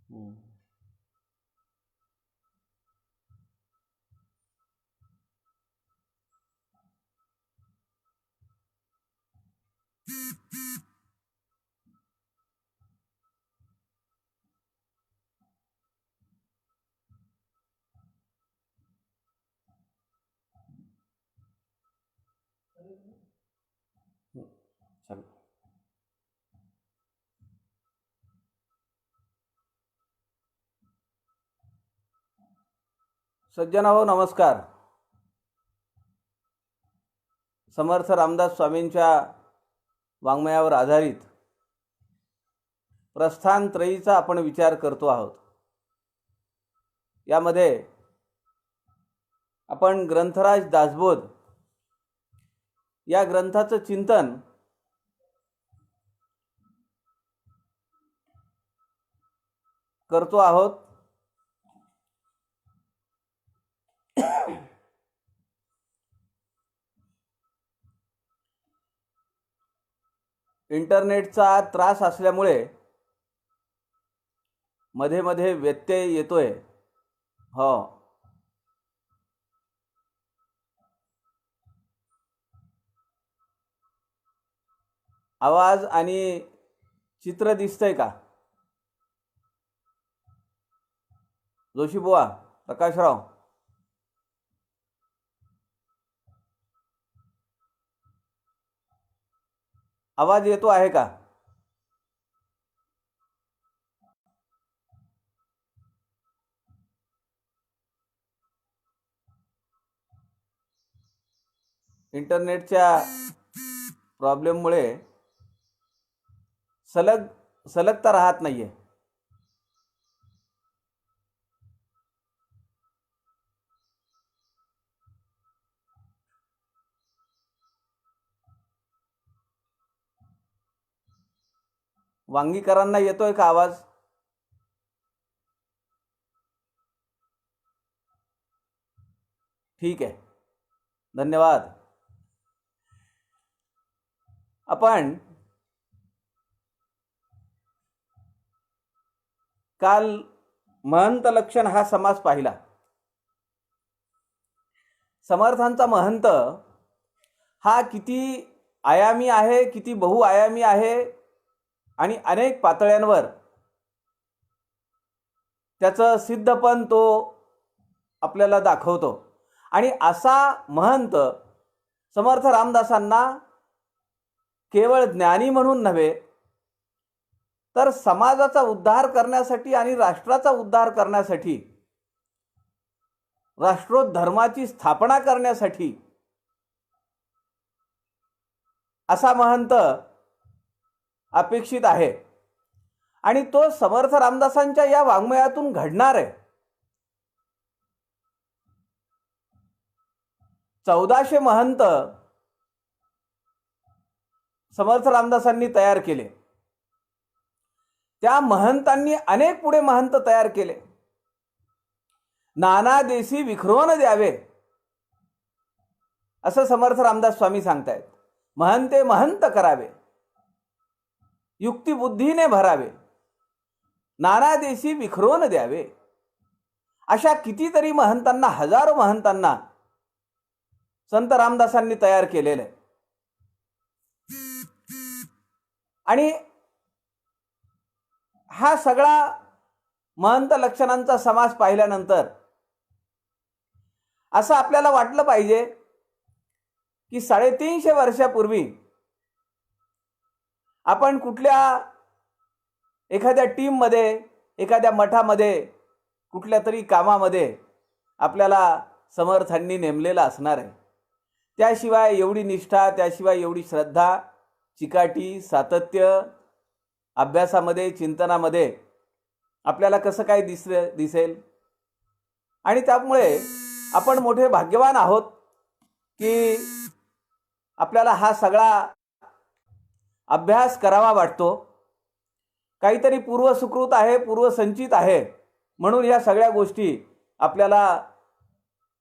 हं. चालेल. सज्जनाहो नमस्कार. समर्थ रामदास स्वामींच्या वाङ्मयावर आधारित प्रस्थान त्रयीचा आपण विचार करतो आहोत. यामध्ये आपण ग्रंथराज दासबोध या ग्रंथाचं चिंतन करतो आहोत. इंटरनेटचा त्रास असल्यामुळे मध्ये मध्ये व्यत्यय येतोय. हो, आवाज आणि चित्र दिसतंय का? जोशी बुवा, प्रकाशराव, आवाज येतो आहे का? इंटरनेटच्या प्रॉब्लेममुळे सलगता राहत नाहीये. वांगीकरांना येतोय का आवाज? ठीक आहे, धन्यवाद. आपण काल महंत लक्षण हा समास पाहिला. समर्थांचा महंत हा किती आयामी आहे, किती बहुआयामी आहे आणि अनेक पातळ्यांवर त्याचं सिद्धपण तो आपल्याला दाखवतो. आणि असा महंत समर्थ रामदासांना केवळ ज्ञानी म्हणून नव्हे तर समाजाचा उद्धार करण्यासाठी आणि राष्ट्राचा उद्धार करण्यासाठी, राष्ट्रोधर्माची स्थापना करण्यासाठी असा महंत अपेक्षित आहे. आणि तो समर्थ रामदासांच्या या वाङ्मयातून घडणार आहे. 1400 महंत समर्थ रामदासांनी तयार केले. त्या महंतांनी अनेक पुढे महंत तयार केले. नाना देशी विखरवून द्यावे असं समर्थ रामदास स्वामी सांगतायत. महंते महंत करावे, युक्तिबुद्धीने भरावे, नाना देशी विखरवून द्यावे. अशा कितीतरी महंतांना, हजारो महंतांना संत रामदासांनी तयार केलेलं आहे. आणि हा सगळा महंत लक्षणांचा समास पाहिल्यानंतर असं आपल्याला वाटलं पाहिजे की 350 वर्षापूर्वी आपण कुठल्या एखाद्या टीममध्ये, एखाद्या मठामध्ये, कुठल्या तरी कामामध्ये आपल्याला समर्थांनी नेमलेलं असणार आहे. त्याशिवाय एवढी निष्ठा, त्याशिवाय एवढी श्रद्धा, चिकाटी, सातत्य अभ्यासामध्ये, चिंतनामध्ये आपल्याला कसं काय दिसेल. आणि त्यामुळे आपण मोठे भाग्यवान आहोत की आपल्याला हा सगळा अभ्यास करावा वाटतो. काहीतरी पूर्वसुकृत आहे, पूर्वसंचित आहे, म्हणून या सगळ्या गोष्टी आपल्याला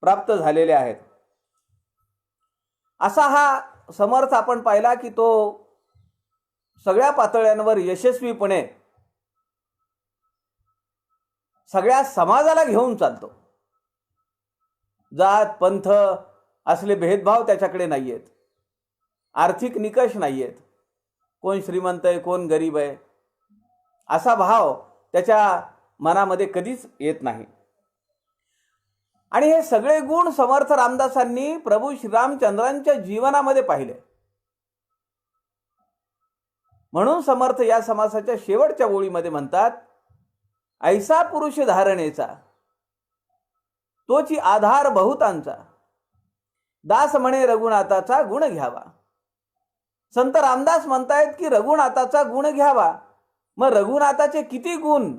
प्राप्त झालेल्या आहेत. असा हा समर्थ आपण पाहिला की तो सगळ्या पातळ्यांवर यशस्वीपणे सगळ्या समाजाला घेऊन चालतो. जात पंथ असले भेदभाव त्याच्याकडे नाही आहेत. आर्थिक निकष नाही आहेत. कोण श्रीमंत आहे कोण गरीब आहे असा भाव त्याच्या मनामध्ये कधीच येत नाही. आणि हे सगळे गुण समर्थ रामदासांनी प्रभू श्रीरामचंद्रांच्या जीवनामध्ये पाहिले. म्हणून समर्थ या समासाच्या शेवटच्या ओळीमध्ये म्हणतात, ऐसा पुरुष धारणेचा तोची आधार बहुतांचा, दास म्हणे रघुनाथाचा गुण घ्यावा. संत रामदास म्हणतायत की रघुनाथाचा गुण घ्यावा. मग रघुनाथाचे किती गुण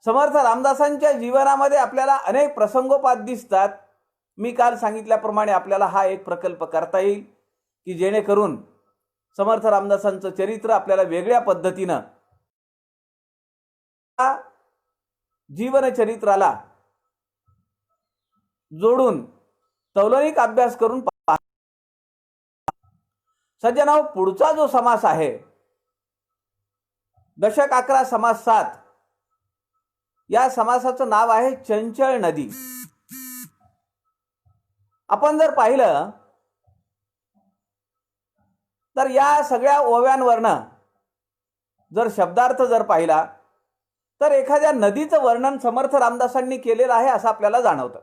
समर्थ रामदासांच्या जीवनामध्ये आपल्याला अनेक प्रसंगोपात दिसतात. मी काल सांगितल्याप्रमाणे आपल्याला हा एक प्रकल्प करता येईल की जेणेकरून समर्थ रामदासांचं चरित्र आपल्याला वेगळ्या पद्धतीनं जीवनचरित्राला जोडून तौलनिक अभ्यास करून सज्जनाओ, पुढचा जो समास आहे दशक 11 समास 7, या समासाचं नाव आहे चंचळ नदी. आपण जर पाहिलं तर या सगळ्या ओव्यांवरनं जर शब्दार्थ जर पाहिला तर एखाद्या नदीचं वर्णन समर्थ रामदासांनी केलेलं आहे असं आपल्याला जाणवतं.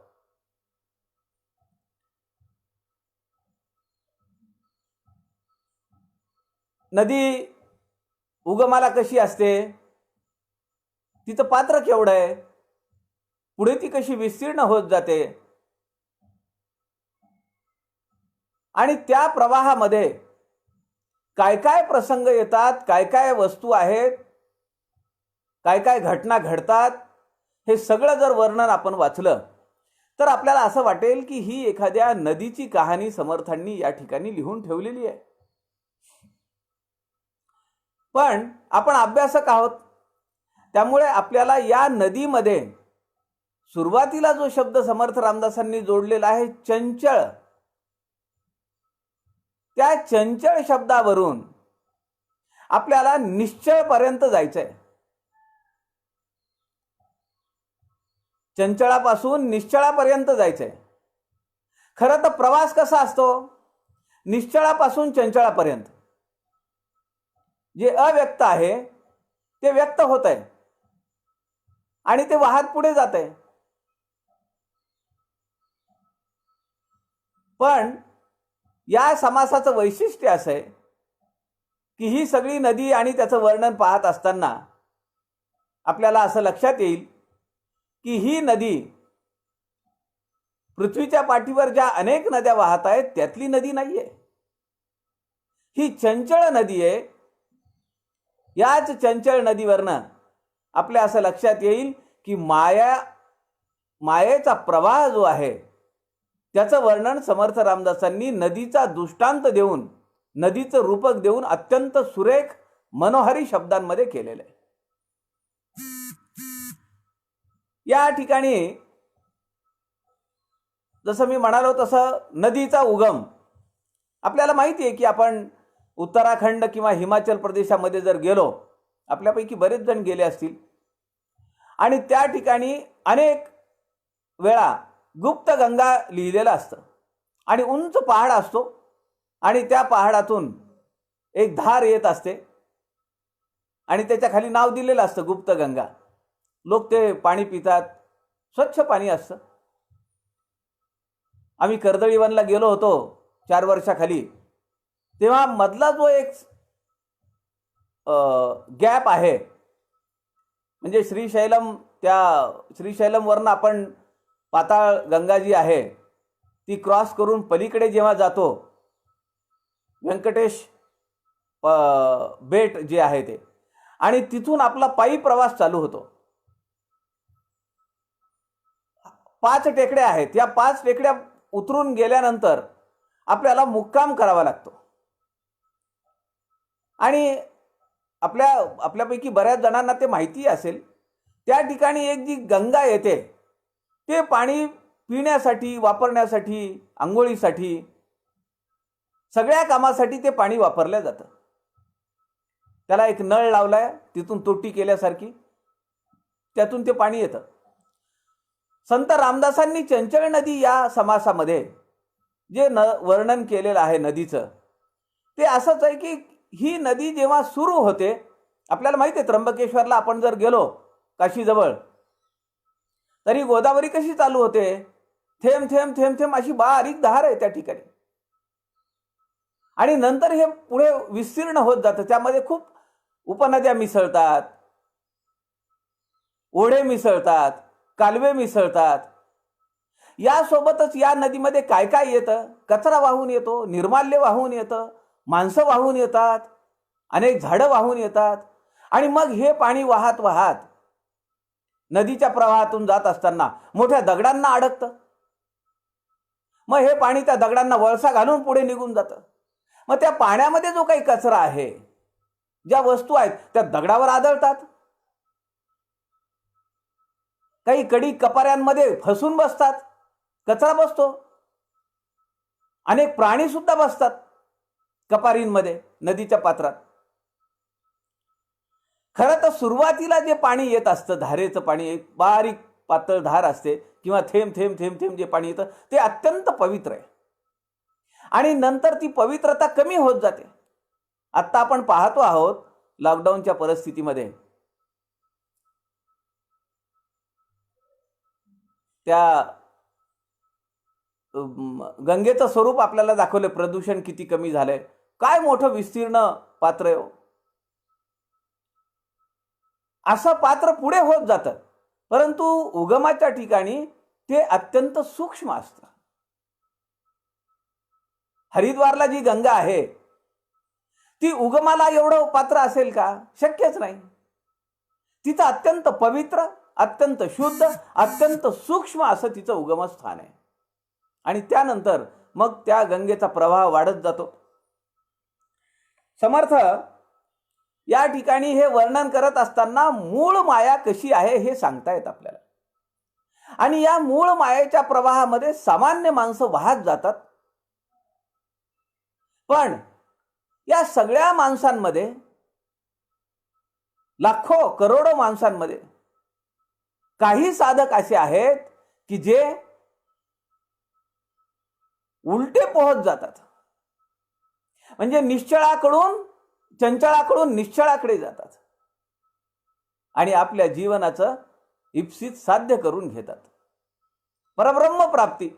नदी उगमाला कशी असते, तिचं पात्र केवढं आहे, पुढे ती कशी विस्तीर्ण होत जाते, आणि त्या प्रवाहामध्ये काय काय प्रसंग येतात, काय काय वस्तू आहेत, काय काय घटना घडतात, हे सगळं जर वर्णन आपण वाचलं तर आपल्याला असं वाटेल की ही एखाद्या नदीची कहाणी समर्थांनी या ठिकाणी लिहून ठेवलेली आहे. पण आपण अभ्यासक आहोत, त्यामुळे आपल्याला या नदीमध्ये सुरुवातीला जो शब्द समर्थ रामदासांनी जोडलेला आहे चंचळ, त्या चंचळ शब्दावरून आपल्याला निश्चळपर्यंत जायचंय. चंचळापासून निश्चळापर्यंत जायचंय. खरं तर प्रवास कसा असतो, निश्चळापासून चंचळापर्यंत जे अव्यक्त आहे ते व्यक्त होत आहे आणि ते वाहत पुढे जात आहे. पण या समासाचं वैशिष्ट्य असं आहे की ही सगळी नदी आणि त्याचं वर्णन पाहत असताना आपल्याला असं लक्षात येईल की ही नदी पृथ्वीच्या पाठीवर ज्या अनेक नद्या वाहत आहेत त्यातली नदी नाहीये. ही चंचळ नदी आहे. याच चंचळ नदीवरनं आपल्या असं लक्षात येईल की मायेचा प्रवाह जो आहे त्याचं वर्णन समर्थ रामदासांनी नदीचा दृष्टांत देऊन, नदीचं रूपक देऊन अत्यंत सुरेख मनोहारी शब्दांमध्ये केलेलं आहे. या ठिकाणी जसं मी म्हणालो तसं नदीचा उगम आपल्याला माहिती आहे की आपण उत्तराखंड किंवा हिमाचल प्रदेशामध्ये जर गेलो, आपल्यापैकी बरेच जण गेले असतील, आणि त्या ठिकाणी अनेक वेळा गुप्त गंगा लिहिलेलं असतं आणि उंच पहाड असतो आणि त्या पहाडातून एक धार येत असते आणि त्याच्या खाली नाव दिलेलं असतं गुप्त गंगा. लोक ते पाणी पितात, स्वच्छ पाणी असतं. आम्ही कर्दळीवनला गेलो होतो 4 वर्षाखाली, तेव्हा मधला जो एक गॅप आहे, म्हणजे श्रीशैलम, त्या श्रीशैलमवरनं आपण पाताळ गंगा जी आहे ती क्रॉस करून पलीकडे जेव्हा जातो, व्यंकटेश बेट जे आहे ते, आणि तिथून आपला पायी प्रवास चालू होतो. 5 टेकड्या आहेत. या 5 टेकड्या उतरून गेल्यानंतर आपल्याला मुक्काम करावा लागतो. आणि आपल्यापैकी बऱ्याच जणांना ते माहिती असेल, त्या ठिकाणी एक जी गंगा येते ते पाणी पिण्यासाठी, वापरण्यासाठी, आंघोळीसाठी, सगळ्या कामासाठी ते पाणी वापरलं जातं. त्याला एक नळ लावलाय, तिथून तोटी केल्यासारखी. त्यातून ते पाणी येतं. संत रामदासांनी चंचळ नदी या समासामध्ये जे वर्णन केलेलं आहे नदीचं, ते असंच आहे की ही नदी जेव्हा सुरू होते, आपल्याला माहिती आहे त्र्यंबकेश्वरला आपण जर गेलो काशीजवळ, तरी गोदावरी कशी चालू होते, थेंब थेंब थेंब थेंब अशी बारीक धार आहे त्या ठिकाणी. आणि नंतर हे पुढे विस्तीर्ण होत जातं. त्यामध्ये खूप उपनद्या मिसळतात, ओढे मिसळतात, कालवे मिसळतात. यासोबतच या नदीमध्ये काय काय येतं, कचरा वाहून येतो, निर्माल्य वाहून येतं, माणसं वाहून येतात, अनेक झाडं वाहून येतात. आणि मग हे पाणी वाहत वाहत नदीच्या प्रवाहातून जात असताना मोठ्या दगडांना अडकतं. मग हे पाणी त्या दगडांना वळसा घालून पुढे निघून जातं. मग त्या पाण्यामध्ये जो काही कचरा आहे, ज्या वस्तू आहेत त्या दगडावर आदळतात, काही कडी कपाऱ्यांमध्ये फसून बसतात, कचरा बसतो. अनेक प्राणी सुद्धा बसतात कपारींमध्ये, नदीच्या पात्रात. खरं तर सुरुवातीला जे पाणी येत असतं, धारेचं पाणी, एक बारीक पातळ धार असते किंवा थेंब थेंब थेंब थेंब जे पाणी येतं ते अत्यंत पवित्र आहे. आणि नंतर ती पवित्रता कमी होत जाते. आत्ता आपण पाहतो आहोत लॉकडाऊनच्या परिस्थितीमध्ये त्या गंगेचं स्वरूप आपल्याला दाखवले, प्रदूषण किती कमी झालंय, काय मोठं विस्तीर्ण पात्र आहे. असं पात्र पुढे होत जातं, परंतु उगमाच्या ठिकाणी ते अत्यंत सूक्ष्म असतं. हरिद्वारला जी गंगा आहे ती उगमाला एवढं पात्र असेल का? शक्यच नाही. तिचं अत्यंत पवित्र, अत्यंत शुद्ध, अत्यंत सूक्ष्म असं तिचं उगमस्थान आहे. आणि त्यानंतर मग त्या गंगेचा प्रवाह वाढत जातो. समर्थ या ठिकाणी हे वर्णन करत असताना मूळ माया कशी आहे हे सांगतायत आपल्याला. आणि या मूळ मायेच्या प्रवाहामध्ये सामान्य माणसं वाहत जातात. पण या सगळ्या माणसांमध्ये, लाखो करोडो माणसांमध्ये काही साधक असे आहेत की जे उलटे पोहत जातात. म्हणजे निश्चळाकडून, चंचळाकडून निश्चळाकडे जातात आणि आपल्या जीवनाचं इप्सित साध्य करून घेतात. परब्रह्म प्राप्ती.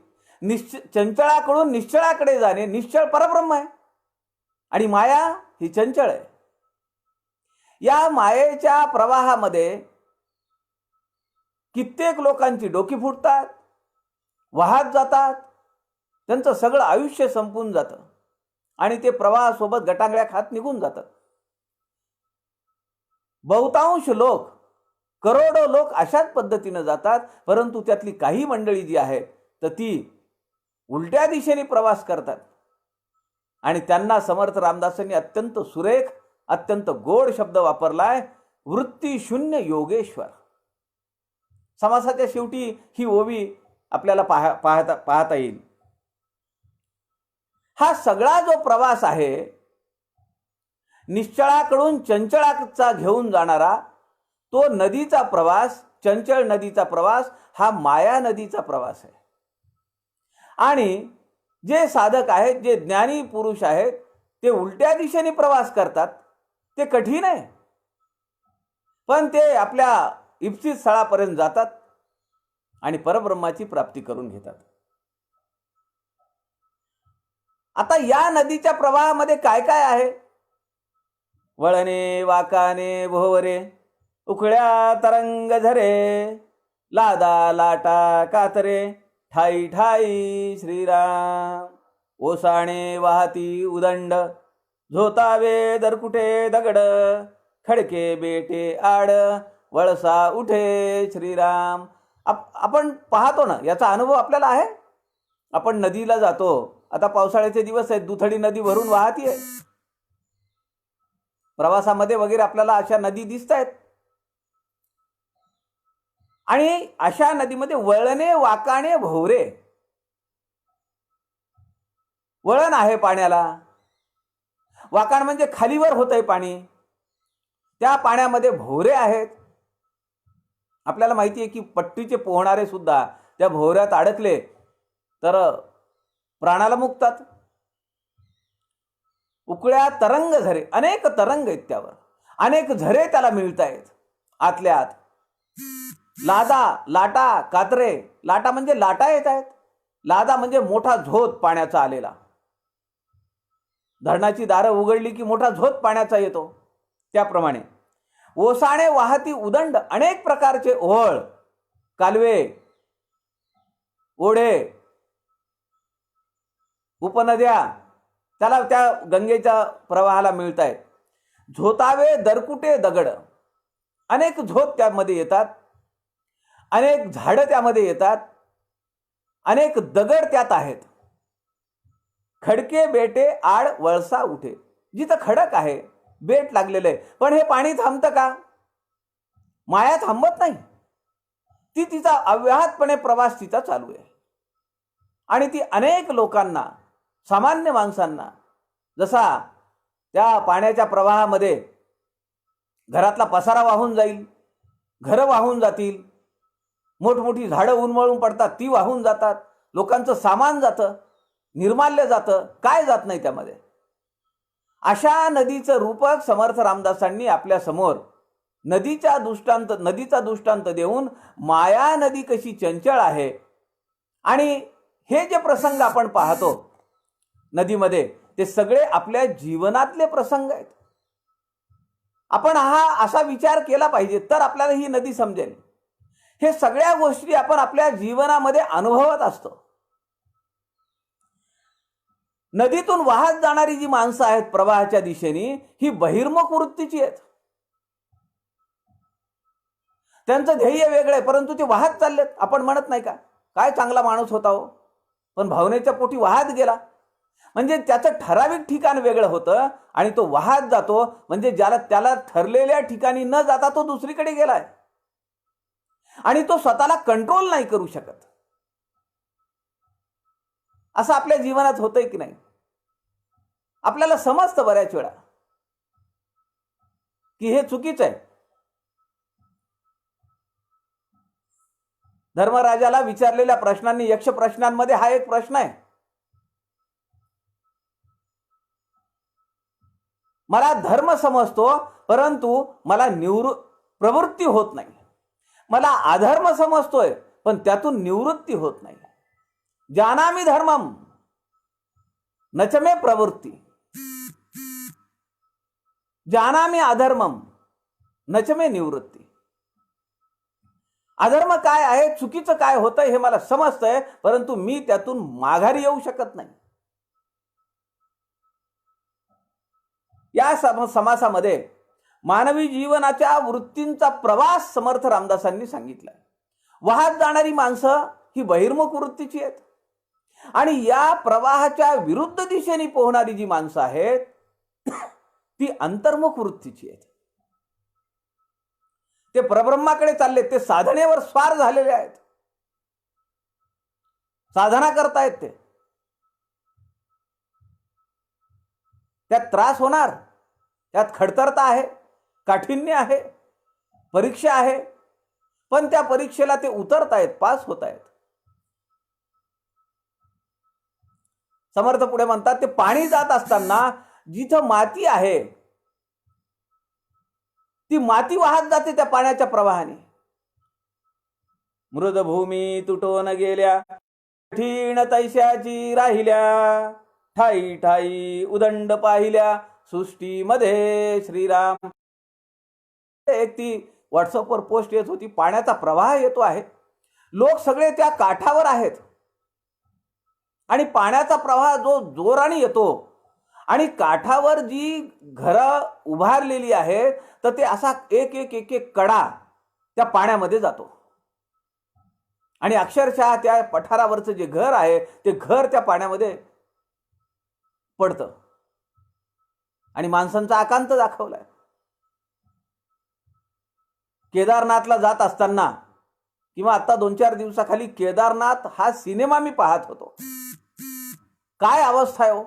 चंचळाकडून निश्चळाकडे जाणे, निश्चळ परब्रह्म आहे आणि माया ही चंचळ आहे. या मायेच्या प्रवाहामध्ये कित्येक लोकांची डोकी फुटतात, वाहत जातात, त्यांचं सगळं आयुष्य संपून जातं आणि ते प्रवाहासोबत गटांगळ्या खात निघून जातात. बहुतांश लोक, करोडो लोक अशाच पद्धतीने जातात. परंतु त्यातली काही मंडळी जी आहे तर ती उलट्या दिशेने प्रवास करतात आणि त्यांना समर्थ रामदासांनी अत्यंत सुरेख, अत्यंत गोड शब्द वापरलाय, वृत्ती शून्य योगेश्वर. समासाच्या शेवटी ही ओवी आपल्याला पाहता येईल. हा सगळा जो प्रवास आहे निश्चळाकडून चंचळाचा घेऊन जाणारा, तो नदीचा प्रवास, चंचळ नदीचा प्रवास हा माया नदीचा प्रवास आहे. आणि जे साधक आहेत, जे ज्ञानी पुरुष आहेत, ते उलट्या दिशेने प्रवास करतात. ते कठीण आहे, पण ते आपल्या इप्सित स्थळापर्यंत जातात आणि परब्रह्माची प्राप्ती करून घेतात. आता या नदीच्या प्रवाहामध्ये काय काय आहे? वळणे वाकाने भोवरे, उकळ्या तरंग झरे, लादा लाटा कातरे, ठाई ठाई श्रीराम. ओसाणे वाहती उदंड, झोतावे दरकुटे दगड, खडके बेटे आड, वळसा उठे श्रीराम. आपण पाहतो ना, याचा अनुभव आपल्याला आहे. आपण नदीला जातो, आता पावसाळ्याचे दिवस आहेत, दुथडी नदी भरून वाहतीये. प्रवासामध्ये वगैरे आपल्याला अशा नदी दिसत आहेत. आणि अशा नदीमध्ये वळणे वाकाणे भोवरे, वळण आहे पाण्याला. वाकाण म्हणजे खालीवर होतंय पाणी, त्या पाण्यामध्ये भोवरे आहेत आपल्याला माहिती आहे की पट्टीचे पोहणारे सुद्धा त्या भोवऱ्यात अडकले तर प्राणाला मुकतात. उकळ्या तरंग झरे, अनेक तरंग आहेत त्यावर, अनेक झरे त्याला मिळत आहेत आतल्या आत. लादा, लाटा, कात्रे. लाटा म्हणजे लाटा येत आहेत, लादा म्हणजे मोठा झोत पाण्याचा आलेला. धरणाची दारं उघडली की मोठा झोत पाण्याचा येतो. त्याप्रमाणे ओसाणे वाहती उदंड, अनेक प्रकारचे ओहळ, कालवे, ओढे, उपनद्या त्याला त्या गंगेच्या प्रवाहाला मिळत आहेत. झोतावे दरकुटे दगड, अनेक झोत त्यामध्ये येतात, अनेक झाडं त्यामध्ये येतात, अनेक दगड त्यात आहेत. खडके बेटे आड वळसा उठे, जिथं खडक आहे, बेट लागलेलं आहे, पण हे पाणी थांबतं का? माया थांबत नाही. ती तिचा अव्याहतपणे प्रवास तिचा चालू आहे. आणि ती अनेक लोकांना, सामान्य माणसांना, जसा त्या पाण्याच्या प्रवाहामध्ये घरातला पसारा वाहून जाईल, घरं वाहून जातील, मोठमोठी झाडं उन्मळून पडतात ती वाहून जातात, लोकांचं सामान जातं, निर्माल्य जातं, काय जात नाही त्यामध्ये. अशा नदीचं रूपक समर्थ रामदासांनी आपल्या समोर नदीचा दृष्टांत देऊन माया नदी कशी चंचल आहे, आणि हे जे प्रसंग आपण पाहतो नदीमध्ये ते सगळे आपल्या जीवनातले प्रसंग आहेत. आपण हा असा विचार केला पाहिजे तर आपल्याला ही नदी समजेल. हे सगळ्या गोष्टी आपण आपल्या जीवनामध्ये अनुभवत असतो. नदीतून वाहत जाणारी जी माणसं आहेत प्रवाहाच्या दिशेने, ही बहिर्मुख वृत्तीची आहेत. त्यांचं ध्येय वेगळं आहे, परंतु ते वाहत चाललेत. आपण म्हणत नाही का, काय चांगला माणूस होता हो, पण भावनेच्या पोटी वाहत गेला. म्हणजे त्याचं ठराविक ठिकाण वेगळं होतं आणि तो वाहत जातो, म्हणजे त्याला ठरलेल्या ठिकाणी न जाता तो दुसरीकडे गेलाय आणि तो स्वतःला कंट्रोल नाही करू शकत. असं आपल्या जीवनात होतंय की नाही? आपल्याला समजतं बऱ्याच वेळा की हे चुकीचं आहे. धर्मराजाला विचारलेल्या प्रश्नांनी, यक्ष प्रश्नांमध्ये हा एक प्रश्न आहे. मला धर्म समजतो, परंतु मला प्रवृत्ती होत नाही. मला अधर्म समजतोय, पण त्यातून निवृत्ती होत नाही. जानामि धर्मम नचमे प्रवृत्ती, जानामि अधर्मम नचमे निवृत्ती. अधर्म काय आहे, चुकीचं काय होतंय हे मला समजतंय, परंतु मी त्यातून माघारी येऊ शकत नाही. या समासामध्ये मानवी जीवनाच्या वृत्तींचा प्रवास समर्थ रामदासांनी सांगितलाय. वाहत जाणारी माणसं ही बहिर्मुख वृत्तीची आहेत, आणि या प्रवाहाच्या विरुद्ध दिशेने पोहणारी जी माणसं आहेत ती अंतर्मुख वृत्तीची आहेत. ते परब्रह्माकडे चालले, ते साधनेवर स्वार झालेले आहेत, साधना करतायत. ते त्यात त्रास होणार, त्यात खडतरता आहे, काठिण्य आहे, परीक्षा आहे, पण त्या परीक्षेला ते उतरतायत, पास होत आहेत. समर्थ पुढे म्हणतात, ते पाणी जात असताना जिथं माती आहे ती माती वाहत जाते त्या पाण्याच्या प्रवाहाने. मृदभूमी तुटून गेल्या, कठीण तैशाची राहिल्या, ठाई ठाई उदंड पाहिल्या, सृष्टीमध्ये श्रीराम. एक ती व्हॉट्सअपवर पोस्ट येत होती, पाण्याचा प्रवाह येतो आहे, लोक सगळे त्या काठावर आहेत, आणि पाण्याचा प्रवाह जो जोराने येतो, आणि काठावर जी घरं उभारलेली आहेत तर ते असा एक एक एक एक कडा त्या पाण्यामध्ये जातो, आणि अक्षरशः त्या पठारावरचं जे घर आहे ते घर त्या पाण्यामध्ये पडतं, आणि माणसांचा आकांत दाखवलाय. केदारनाथला जात असताना, किंवा आता 2-4 दिवसाखाली केदारनाथ हा सिनेमा मी पाहत होतो. काय अवस्था आहे हो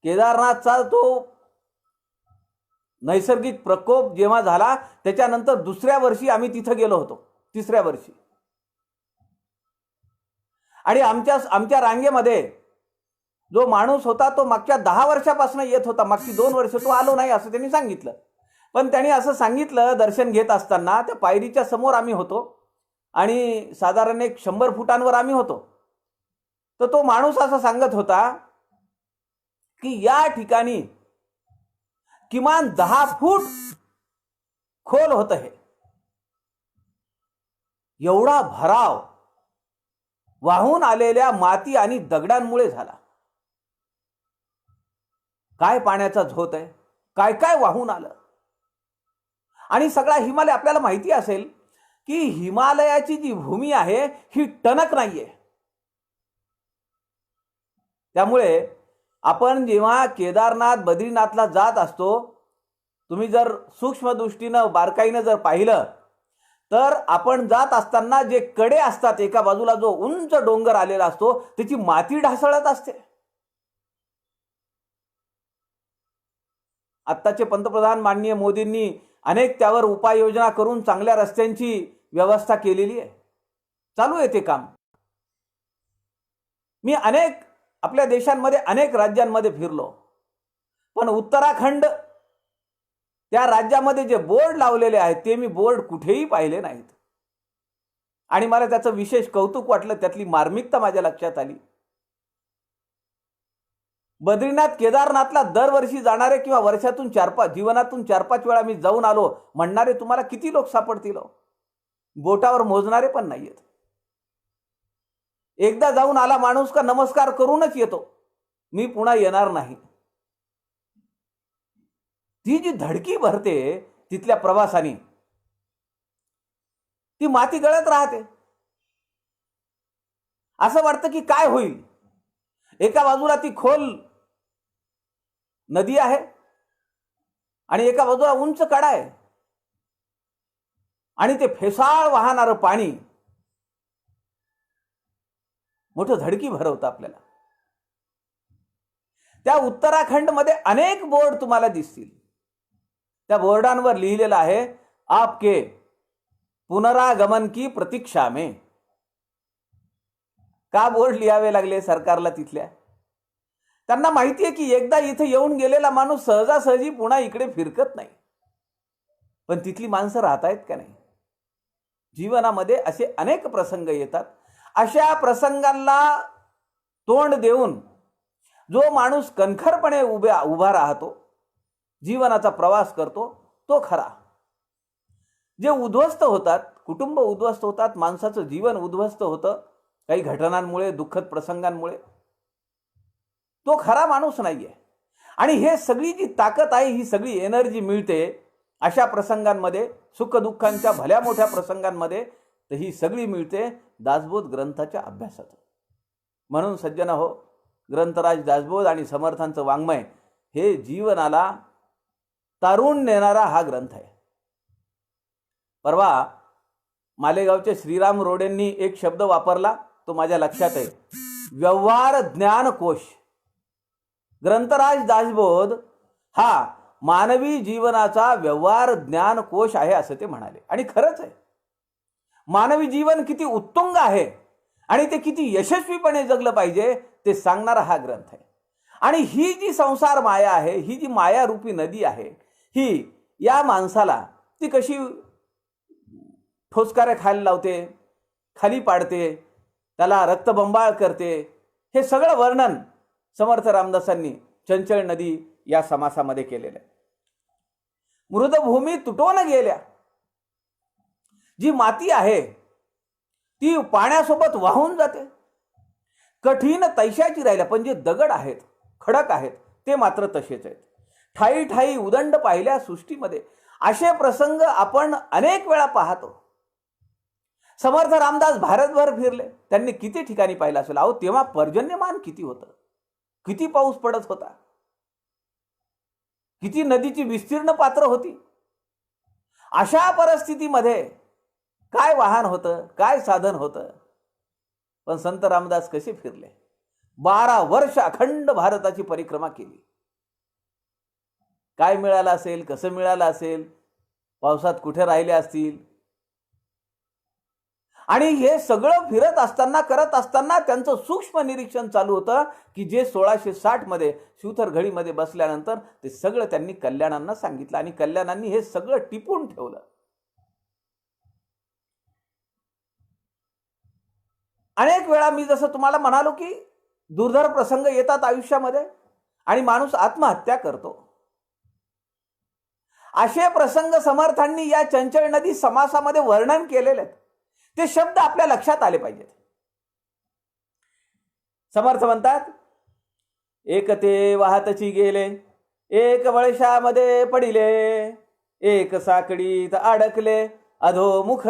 केदारनाथचा. तो नैसर्गिक प्रकोप जेव्हा झाला त्याच्यानंतर दुसऱ्या वर्षी आम्ही तिथं गेलो होतो, तिसऱ्या वर्षी. आणि आमच्या रांगेमध्ये जो माणूस होता तो मागच्या 10 वर्षापासून येत होता, मागची 2 वर्ष तो आलो नाही असं त्यांनी सांगितलं. पण त्यांनी असं सांगितलं, दर्शन घेत असताना त्या पायरीच्या समोर आम्ही होतो आणि साधारण 100 फुटांवर आम्ही होतो. तर तो माणूस असं सांगत होता की या ठिकाणी किमान 10 फूट खोल होतं हे. एवढा भराव वाहून आलेल्या माती आणि दगडांमुळे झाला. काय पाण्याचा झोत आहे, काय काय वाहून आलं. आणि सगळा हिमालय, आपल्याला माहिती असेल की हिमालयाची जी भूमी आहे ही टणक नाहीये. त्यामुळे आपण जेव्हा केदारनाथ बद्रीनाथला जात असतो, तुम्ही जर सूक्ष्म दृष्टीनं बारकाईनं जर पाहिलं तर आपण जात असताना जे कडे असतात, एका बाजूला जो उंच डोंगर आलेला असतो त्याची माती ढासळत असते. आत्ताचे पंतप्रधान माननीय मोदींनी अनेक त्यावर उपाययोजना करून चांगल्या रस्त्यांची व्यवस्था केलेली आहे, चालू आहे ते काम. मी आपल्या देशांमध्ये अनेक राज्यांमध्ये फिरलो, पण उत्तराखंड त्या राज्यामध्ये जे बोर्ड लावलेले आहेत ते मी बोर्ड कुठेही पाहिले नाहीत. आणि मला त्याचं विशेष कौतुक वाटलं, त्यातली मार्मिकता माझ्या लक्षात आली. बद्रीनाथ केदारनाथला दरवर्षी जाणारे किंवा वर्षातून 4-5 जीवनातून 4-5 वेळा मी जाऊन आलो म्हणणारे तुम्हाला किती लोक सापडतील? बोटावर मोजणारे पण नाहीयेत. एकदा जाऊन आला माणूस का नमस्कार करूनच येतो, मी पुन्हा येणार नाही. ती जी धडकी भरते तिथल्या प्रवासानी, ती माती गळत राहते. असं वाटतं की काय होईल. एका बाजूला ती खोल नदी आहे आणि एका बाजूला उंच कडा आहे आणि ते फेसाळ वाहणारं पाणी मोठं धडकी भरवतं आपल्याला. त्या उत्तराखंडमध्ये अनेक बोर्ड तुम्हाला दिसतील. त्या बोर्डांवर लिहिलेलं आहे, आपके पुनरागमन की प्रतीक्षा में. का बोर्ड लिहावे लागले सरकारला तिथल्या? त्यांना माहिती आहे की एकदा इथे येऊन गेलेला माणूस सहजासहजी पुन्हा इकडे फिरकत नाही. पण तिथली माणसं राहतायत का नाही? जीवनामध्ये असे अनेक प्रसंग येतात. अशा प्रसंगांना तोंड देऊन जो माणूस कणखरपणे उभा राहतो, जीवनाचा प्रवास करतो, तो खरा. जे उद्ध्वस्त होतात, कुटुंब उद्ध्वस्त होतात, माणसाचं जीवन उद्ध्वस्त होतं काही घटनांमुळे, दुःखद प्रसंगांमुळे, तो खरा माणूस नाहीये. आणि हे सगळी जी ताकद आहे, ही सगळी एनर्जी मिळते अशा प्रसंगांमध्ये, सुख दुःखांच्या भल्या मोठ्या प्रसंगांमध्ये, तर ही सगळी मिळते दासबोध ग्रंथाच्या अभ्यासात. म्हणून सज्जन हो, ग्रंथराज दासबोध आणि समर्थांचं वाङ्मय हे जीवनाला तारून नेणारा हा ग्रंथ आहे. परवा मालेगावचे श्रीराम रोडेंनी एक शब्द वापरला, तो माझ्या लक्षात आहे, व्यवहार ज्ञान कोश. ग्रंथराज दासबोध हा मानवी जीवनाचा व्यवहार ज्ञान कोश आहे असं ते म्हणाले. आणि खरंच आहे. मानवी जीवन किती उत्तुंग आहे आणि ते किती यशस्वीपणे जगलं पाहिजे ते सांगणारा हा ग्रंथ आहे. आणि ही जी संसार माया आहे, ही जी माया रूपी नदी आहे, ही या माणसाला ती कशी ठोसकारे खायला लावते, खाली पाडते, त्याला रक्तबंबाळ करते, हे सगळं वर्णन समर्थ रामदासांनी चंचल नदी या समासामध्ये केलेलं आहे. मृदभूमी तुटून गेल्या. जी माती आहे ती पाण्यासोबत वाहून जाते. कठीण तैशाची राहिल्या, पण जे दगड आहेत, खडक आहेत, ते मात्र तसेच आहेत. ठाई ठाई उदंड पाहिल्या सृष्टीमध्ये. असे प्रसंग आपण अनेक वेळा पाहतो. समर्थ रामदास भारतभर फिरले, त्यांनी किती ठिकाणी पाहिलं असेल. अहो, तेव्हा पर्जन्यमान किती होतं, किती पाऊस पडत होता, किती नदीची विस्तीर्ण पात्र होती. अशा परिस्थितीमध्ये काय वाहन होतं, काय साधन होतं. पण संत रामदास कसे फिरले, 12 वर्ष अखंड भारताची परिक्रमा केली. काय मिळालं असेल, कसं मिळालं असेल, पावसात कुठे राहिले असतील. आणि हे सगळं फिरत असताना, करत असताना त्यांचं सूक्ष्म निरीक्षण चालू होतं की जे 1660 मध्ये शिवथर घळीमध्ये बसल्यानंतर ते सगळं त्यांनी कल्याणांना सांगितलं आणि कल्याणांनी हे सगळं टिपून ठेवलं. अनेक वेळा मी जसं तुम्हाला म्हणालो की दुर्धर प्रसंग येतात आयुष्यामध्ये आणि माणूस आत्महत्या करतो. असे प्रसंग समर्थांनी या चंचल नदी समासामध्ये वर्णन केलेले आहेत. ते शब्द आपल्या लक्षात आले पाहिजेत. समर्थ म्हणतात, एक ते वाहतची गेले, एक वळशामध्ये पडिले, एक साकडीत अडकले, अधोमुख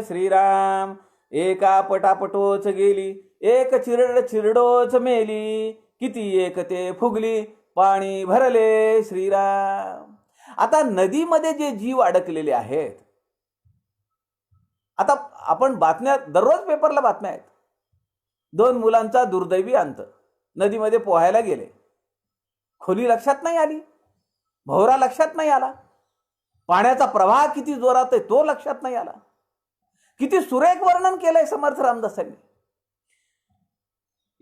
श्रीराम. एका पटापटोच गेली, एक चिरडोच मेली, किती एक ते फुगली, पाणी भरले श्रीराम. आता नदीमध्ये जे जीव अडकलेले आहेत, आता आपण बातम्या दररोज पेपरला बातम्या आहेत. 2 मुलांचा दुर्दैवी अंत, नदीमध्ये पोहायला गेले, खोली लक्षात नाही आली, भोवरा लक्षात नाही आला, पाण्याचा प्रवाह किती जोरात आहे तो लक्षात नाही आला. किती सुरेख वर्णन केलंय समर्थ रामदासांनी.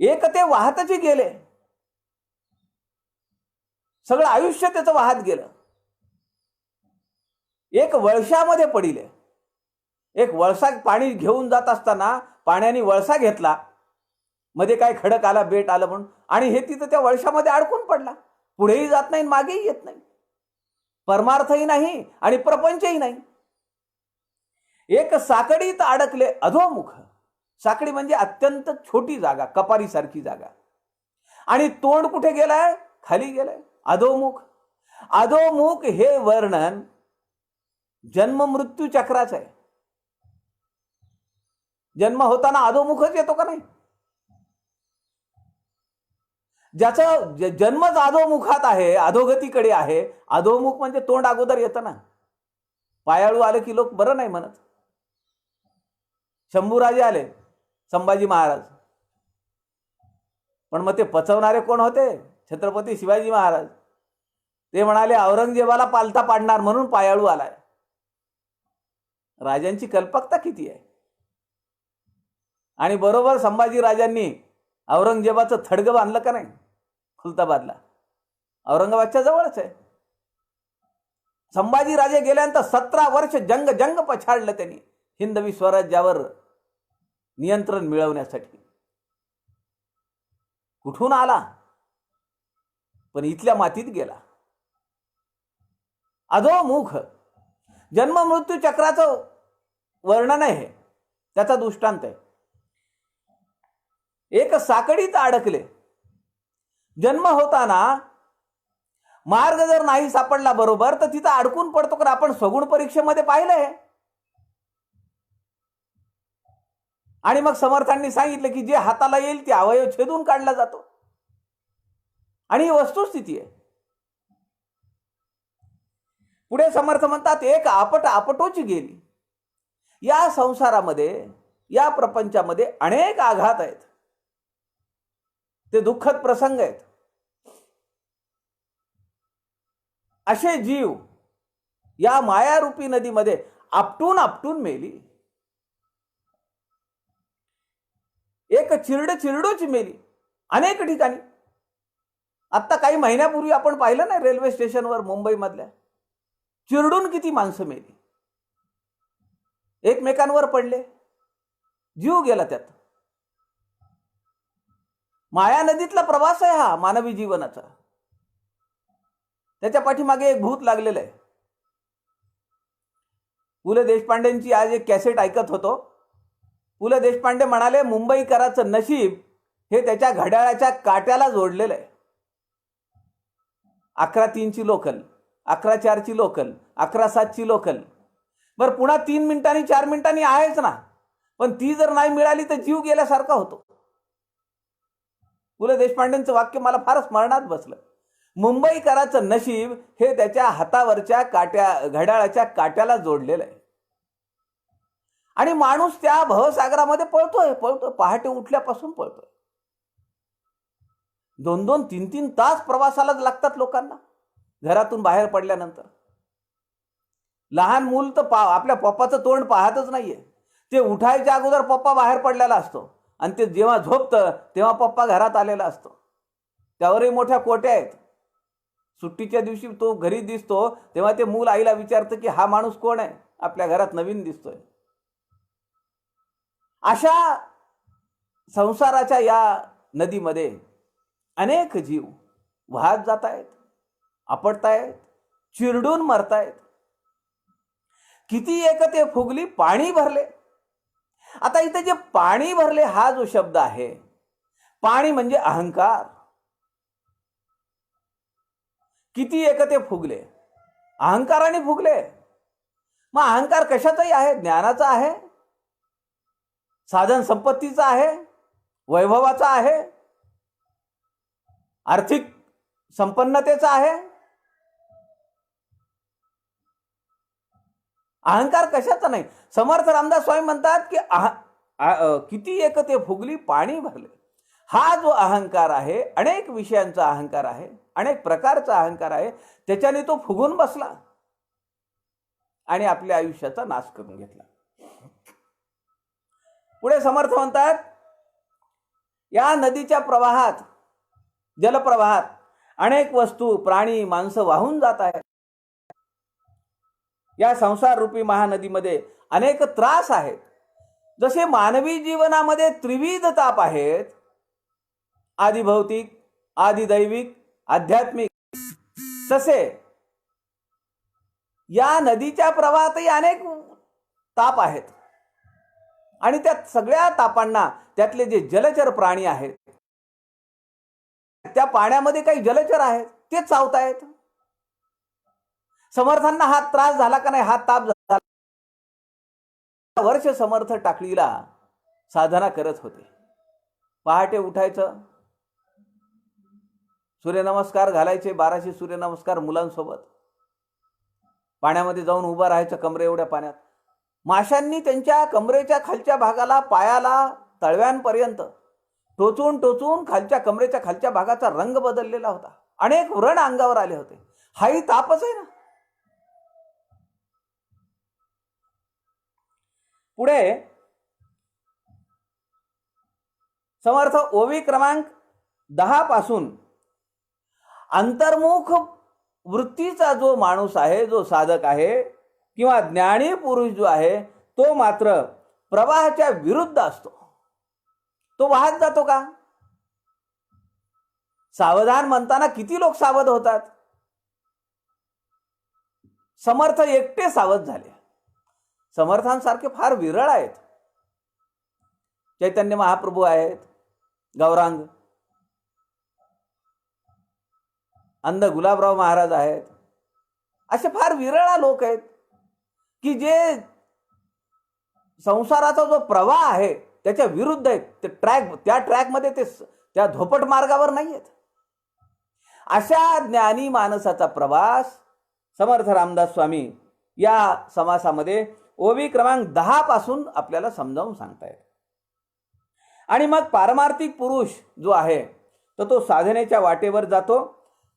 एक ते वाहतची गेले, सगळं आयुष्य त्याचं वाहत गेलं. एक वळशामध्ये पडिले, एक वळसा पाणी घेऊन जात असताना पाण्याने वळसा घेतला, मध्ये काय खडक आला, बेट आलं म्हणून, आणि हे तिथं त्या वळशामध्ये अडकून पडला. पुढेही जात नाही, मागेही येत नाही, परमार्थही नाही आणि प्रपंचही नाही. एक साकडीत अडकले, अधोमुख. साकडी म्हणजे अत्यंत छोटी जागा, कपारीसारखी जागा, आणि तोंड कुठे गेलाय, खाली गेलाय, अधोमुख. अधोमुख हे वर्णन जन्म मृत्यू चक्राचं आहे. जन्म होताना अधोमुखच येतो का नाही? ज्याचा जन्मच अधोमुखात आहे, अधोगतीकडे आहे, अधोमुख म्हणजे तोंड अगोदर येतं ना. पायाळू आले की लोक बरं नाही म्हणत. शंभूराजे आले, संभाजी महाराज, पण मग ते पचवणारे कोण होते? छत्रपती शिवाजी महाराज. ते म्हणाले औरंगजेबाला पालथा पाडणार म्हणून पायाळू आलाय. राजांची कल्पकता किती आहे. आणि बरोबर संभाजी राजांनी औरंगजेबाचं थडगं बांधलं का नाही खुलताबादला, औरंगाबादच्या जवळच आहे. संभाजी राजे गेल्यानंतर 17 वर्ष जंग पछाडलं त्यांनी हिंदवी स्वराज्यावर नियंत्रण मिळवण्यासाठी. कुठून आला? पण इथल्या मातीत गेला. अधोमुख जन्म मृत्यू चक्राचं वर्णन आहे, त्याचा दृष्टांत आहे. एक साकडीत अडकले, जन्म होताना मार्ग जर नाही सापडला बरोबर तर तिथं अडकून पडतो. कारण आपण सगुण परीक्षेमध्ये पाहिलंय. आणि मग समर्थांनी सांगितलं की जे हाताला येईल ते अवयव छेदून काढला जातो, आणि ही वस्तुस्थिती आहे. पुढे समर्थ म्हणतात, एक आपटोची गेली. या संसारामध्ये, या प्रपंचामध्ये अनेक आघात आहेत, ते दुःखद प्रसंग आहेत. असे जीव या मायारूपी नदीमध्ये आपटून मेली. एक चिरडूच मेली अनेक ठिकाणी. आता काही महिन्यापूर्वी आपण पाहिलं नाही रेल्वे स्टेशनवर मुंबई मधल्या, चिरडून किती माणसं मेली, एकमेकांवर पडले, जीव गेला त्यात. माया नदीतला प्रवास आहे हा मानवी जीवनाचा. त्याच्या पाठीमागे एक भूत लागलेलं आहे. पु ल देशपांडेंची आज एक कॅसेट ऐकत होतो. पु ल देशपांडे म्हणाले, मुंबईकराचं नशीब हे त्याच्या घड्याळाच्या काट्याला जोडलेलं आहे. 11:03ची लोकल, 11:04ची लोकल, 11:07ची लोकल. बरं, पुन्हा 3 मिनिटांनी 4 मिनिटांनी आहेच ना, पण ती जर नाही मिळाली तर जीव गेल्यासारखा होतो. पु ल देशपांडेंचं वाक्य मला फार स्मरणात बसलं. मुंबईकराचं नशीब हे त्याच्या हातावरच्या घड्याळाच्या काट्याला जोडलेलं आहे. आणि माणूस त्या भवसागरामध्ये पळतोय, पहाटे उठल्यापासून पळतोय. 2-2, 3-3 तास प्रवासालाच लागतात लोकांना. घरातून बाहेर पडल्यानंतर लहान मूल तर आपल्या पप्पाचं तोंड पाहतच नाहीये. ते उठायच्या अगोदर पप्पा बाहेर पडलेला असतो आणि ते जेव्हा झोपतं तेव्हा पप्पा घरात आलेला असतो. त्यावरही मोठ्या कोट्या आहेत. सुट्टीच्या दिवशी तो घरी दिसतो तेव्हा ते मूल आईला विचारतं की हा माणूस कोण आहे, आपल्या घरात नवीन दिसतोय. अशा संसाराच्या या नदीमध्ये अनेक जीव वाहत जात आहेत, आपटतायत, चिरडून मरतायत. किती एकते फुगली पाणी भरले. आता इथे जे पाणी भरले हा जो शब्द आहे, पाणी म्हणजे अहंकार. किती एकते फुगले, अहंकाराने फुगले. मग अहंकार कशाचाही आहे? ज्ञानाचा आहे, साधन संपत्तीचा आहे, वैभवाचा आहे, आर्थिक संपन्नतेचा आहे. अहंकार कशाचा नाही. समर्थ रामदास स्वामी म्हणतात की किती एकते फुगली पाणी भरले. हा जो अहंकार आहे, अनेक विषयांचा अहंकार आहे, अनेक प्रकारचा अहंकार आहे, त्याच्याने तो फुगून बसला आणि आपल्या आयुष्याचा नाश करून घेतला. पुढे समर्थ म्हणतात, या नदीच्या प्रवाहात, जलप्रवाहात अनेक वस्तू, प्राणी, माणसं वाहून जात आहेत. या संसार रूपी महानदीमध्ये अनेक त्रास आहेत. जसे मानवी जीवनामध्ये त्रिविध ताप आहेत, आधी भौतिक, आधी दैविक, आध्यात्मिक, तसे या नदीच्या प्रवाहातही अनेक ताप आहेत. आणि त्या सगळ्या तापांना त्यातले जे जलचर प्राणी आहेत, त्या पाण्यामध्ये काही जलचर आहेत, ते चावतायत. समर्थांना हा त्रास झाला का नाही? हा ताप झाला. वर्ष समर्थ टाकळीला साधना करत होते. पहाटे उठायचं, सूर्यनमस्कार घालायचे, 1200 सूर्यनमस्कार मुलांसोबत. पाण्यामध्ये जाऊन उभं राहायचं कमरे एवढ्या पाण्यात. माशांनी त्यांच्या कमरेच्या खालच्या भागाला, पायाला, तळव्यांपर्यंत टोचून टोचून खालच्या कमरेच्या खालच्या भागाचा रंग बदललेला होता. अनेक व्रण अंगावर आले होते. हाही तापच आहे ना. पुढे समर्थ ओवी क्रमांक 10 पासून अंतर्मुख वृत्तीचा जो माणूस आहे, जो साधक आहे किंवा ज्ञानी पुरुष जो आहे, तो मात्र प्रवाहाच्या विरुद्ध असतो. तो वाहत जातो का? सावधान म्हणताना किती लोक सावध होतात? समर्थ एकटे सावध झाले. समर्थांसारखे फार विरळ आहेत. चैतन्य महाप्रभू आहेत, गौरांग, अंध गुलाबराव महाराज आहेत. असे फार विरळा लोक आहेत की जे संसाराचा जो प्रवाह आहे त्याच्या विरुद्ध आहेत. ते त्या ट्रॅकमध्ये, त्या धोपट मार्गावर नाही आहेत. अशा ज्ञानी माणसाचा प्रवास समर्थ रामदास स्वामी या समासामध्ये ओवी क्रमांक 10 पासून आपल्याला समजावून सांगतायत. आणि मग पारमार्थिक पुरुष जो आहे तर तो साधनेच्या वाटेवर जातो.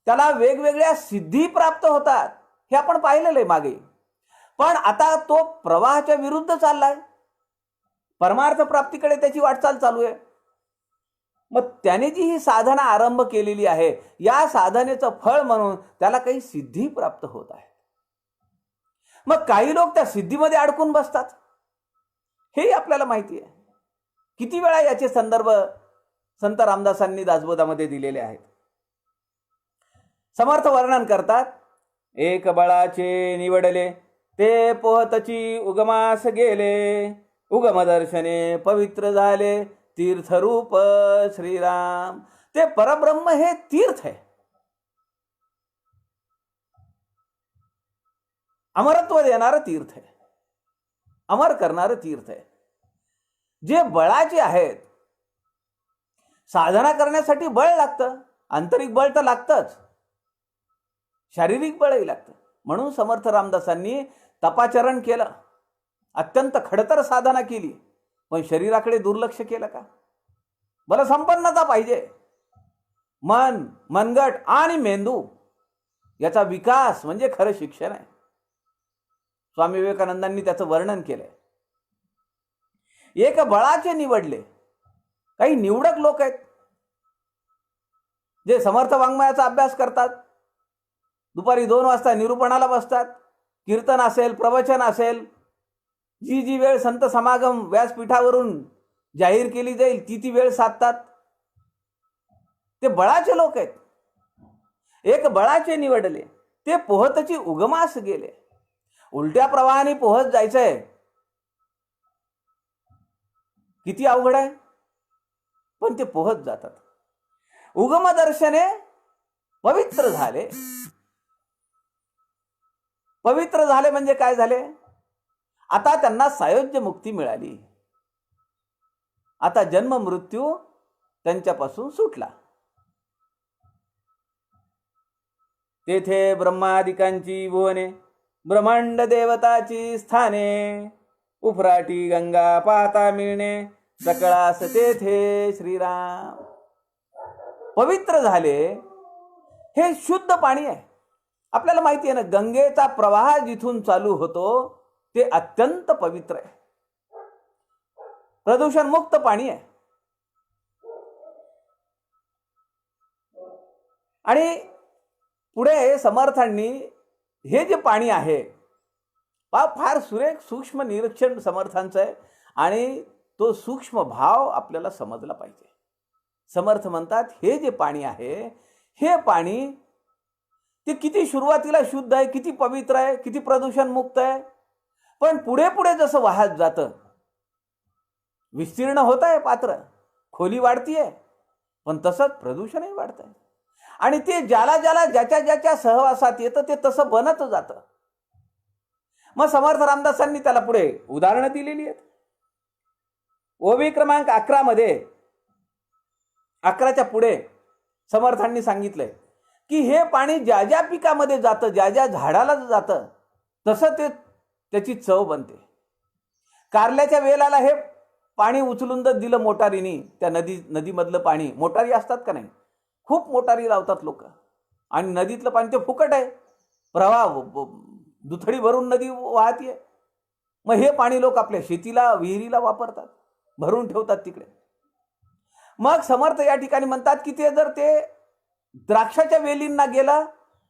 त्याला वेगवेगळ्या सिद्धी प्राप्त होतात, हे आपण पाहिलेलं आहे मागे. पण आता तो प्रवाहाच्या विरुद्ध चाललाय. परमार्थ प्राप्तीकडे त्याची वाटचाल चालू आहे. मग त्याने जी ही साधना आरंभ केलेली आहे, या साधनेचं फळ म्हणून त्याला काही सिद्धी प्राप्त होत आहे. मग काही लोक त्या सिद्धीमध्ये अडकून बसतात, हेही आपल्याला माहिती आहे. किती वेळा याचे संदर्भ संत रामदासांनी दासबोधामध्ये दिलेले आहेत. समर्थ वर्णन करतात, एक बळाचे निवडले ते पोहतची उगमास गेले, उगम दर्शने पवित्र झाले तीर्थरूप श्रीराम. ते परब्रह्म हे तीर्थ आहे, अमरत्व देणारं तीर्थ आहे, अमर करणारं तीर्थ आहे. जे बळाचे आहेत, साधना करण्यासाठी बळ लागतं, आंतरिक बळ तर लागतंच, शारीरिक बळही लागतं. म्हणून समर्थ रामदासांनी तपाचरण केलं, अत्यंत खडतर साधना केली, पण शरीराकडे दुर्लक्ष केलं का? बलसंपन्नता पाहिजे, मन, मनगट आणि मेंदू याचा विकास म्हणजे खरं शिक्षण आहे. स्वामी विवेकानंदांनी त्याचं वर्णन केलंय. एक बळाचे निवडले. काही निवडक लोक आहेत जे समर्थ वाङ्मयाचा अभ्यास करतात, दुपारी 2 वाजता निरूपणाला बसतात, कीर्तन असेल, प्रवचन असेल, जी जी वेळ संत समागम व्यासपीठावरून जाहीर केली जाईल ती वेळ साधतात. ते बळाचे लोक आहेत. एक बळाचे निवडले, ते पोहतची उगमास गेले. उलट्या प्रवाहाने पोहत जायचंय, किती अवघड आहे, पण ते पोहत जातात. उगम दर्शने पवित्र झाले. पवित्र झाले म्हणजे काय झाले? आता त्यांना सायोज्य मुक्ती मिळाली. आता जन्म मृत्यू त्यांच्यापासून सुटला. तेथे ब्रह्मादिकांची भुवने, ब्रह्मांड देवताची स्थाने, उफराटी गंगा पाहता मिळणे, सकळास तेथे श्रीराम. पवित्र झाले. हे शुद्ध पाणी आहे. आपल्याला माहिती आहे ना, गंगेचा प्रवाह जिथून चालू होतो ते अत्यंत पवित्र आहे, प्रदूषण मुक्त पाणी आहे. आणि पुढे समर्थांनी हे जे पाणी आहे, फार सुरेख सूक्ष्म निरीक्षण समर्थांचं आहे आणि तो सूक्ष्म भाव आपल्याला समजला पाहिजे. समर्थ म्हणतात हे जे पाणी आहे, हे पाणी ते किती सुरुवातीला शुद्ध आहे, किती पवित्र आहे, किती प्रदूषण मुक्त आहे, पण पुढे पुढे जसं वाहत जातं, विस्तीर्ण होत आहे पात्र, खोली वाढतीये, पण तसंच प्रदूषणही वाढत आहे. आणि ते ज्याला ज्याला ज्याच्या ज्याच्या सहवासात येतं ते तसं बनत जातं. मग समर्थ रामदासांनी त्याला पुढे उदाहरणं दिलेली आहेत. ओवी क्रमांक 11 मध्ये 11च्या पुढे समर्थांनी सांगितलंय की हे पाणी ज्या ज्या पिकामध्ये जातं, ज्या ज्या झाडाला जातं, तसं ते त्याची चव बनते. कारल्याच्या वेलाला हे पाणी उचलून जर दिलं मोटारीने, त्या नदीमधलं पाणी, मोटारी असतात का नाही, खूप मोटारी लावतात लोक, आणि नदीतलं पाणी ते फुकट आहे, प्रवाह दुथडी भरून नदी वाहतीये. मग हे पाणी लोक आपल्या शेतीला, विहिरीला वापरतात, भरून ठेवतात तिकडे. मग समर्थ या ठिकाणी म्हणतात की ते जर ते द्राक्षाच्या वेलींना गेलं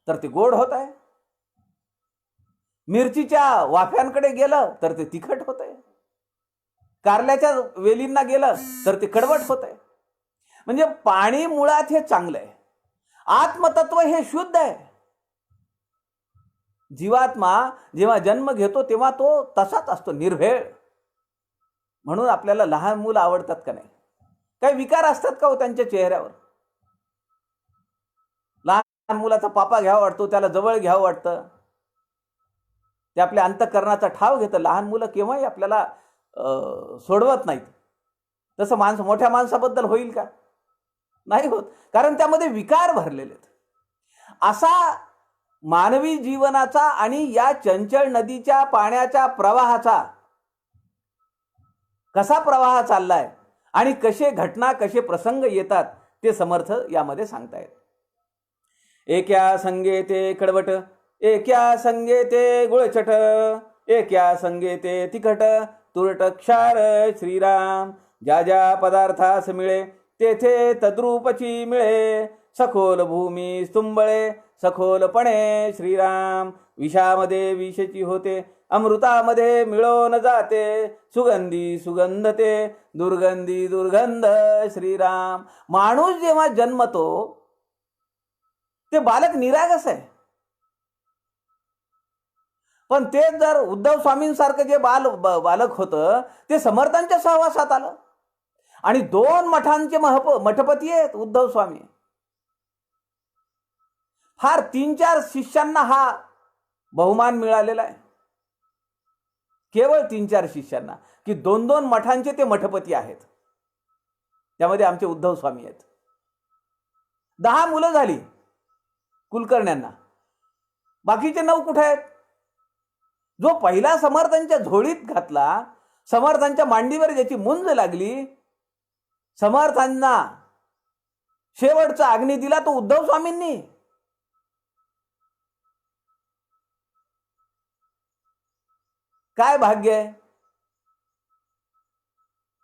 तर ते गोड होत आहे, मिरचीच्या वाफ्यांकडे गेलं तर ते तिखट होत आहे, कारल्याच्या वेलींना गेलं तर ते कडवट होत आहे. म्हणजे पाणी मुळात हे चांगलं आहे. आत्मतत्व हे शुद्ध आहे. जीवात्मा जेव्हा जन्म घेतो तेव्हा तो तसाच असतो, निर्भेळ. म्हणून आपल्याला लहान मुलं आवडतात का नाही? काही विकार असतात का हो त्यांच्या चेहऱ्यावर? लहान मुलाचा पापा घ्यावा वाटतो, त्याला जवळ घ्यावं वाटतं, ते आपल्या अंतःकरणाचा ठाव घेतं. लहान मुलं केव्हाही आपल्याला सोडवत नाहीत. तसं मोठ्या माणसाबद्दल होईल का? नाही होत, कारण त्यामध्ये विकार भरलेले आहेत. असा मानवी जीवनाचा आणि या चंचल नदीच्या पाण्याच्या प्रवाहाचा कसा प्रवाह चाललाय आणि कसे घटना, कसे प्रसंग येतात ते समर्थ यामध्ये सांगतायत. एक्या संगे ते कडवट, एक्या संगे ते गुळचट, एक्या संगे ते तिखट, तुरट क्षार श्रीराम. ज्या ज्या पदार्थास मिळे तेथे तद्रूपची मिळे, सखोल भूमी स्तुंबळे, सखोलपणे श्रीराम. विषामध्ये विषची होते, अमृतामध्ये मिळून जाते, सुगंधी सुगंधते, दुर्गंधी दुर्गंध श्रीराम. माणूस जेव्हा जन्मतो ते बालक निरागस आहे, पण तेच जर उद्धव स्वामींसारखं जे बालक होतं ते समर्थांच्या सहवासात आलं. आणि 2 मठांचे मठपती आहेत उद्धव स्वामी. फार 3-4 शिष्यांना हा बहुमान मिळालेला आहे, केवळ 3-4 शिष्यांना, की 2-2 मठांचे ते मठपती आहेत. त्यामध्ये आमचे उद्धव स्वामी आहेत. 10 मुलं झाली कुलकर्ण्यांना, बाकीचे 9 कुठे आहेत? जो पहिला समर्थांच्या झोळीत घातला, समर्थांच्या मांडीवर ज्याची मुंज लागली, समर्थांना शेवटचा अग्नी दिला तो उद्धव स्वामींनी. काय भाग्य आहे.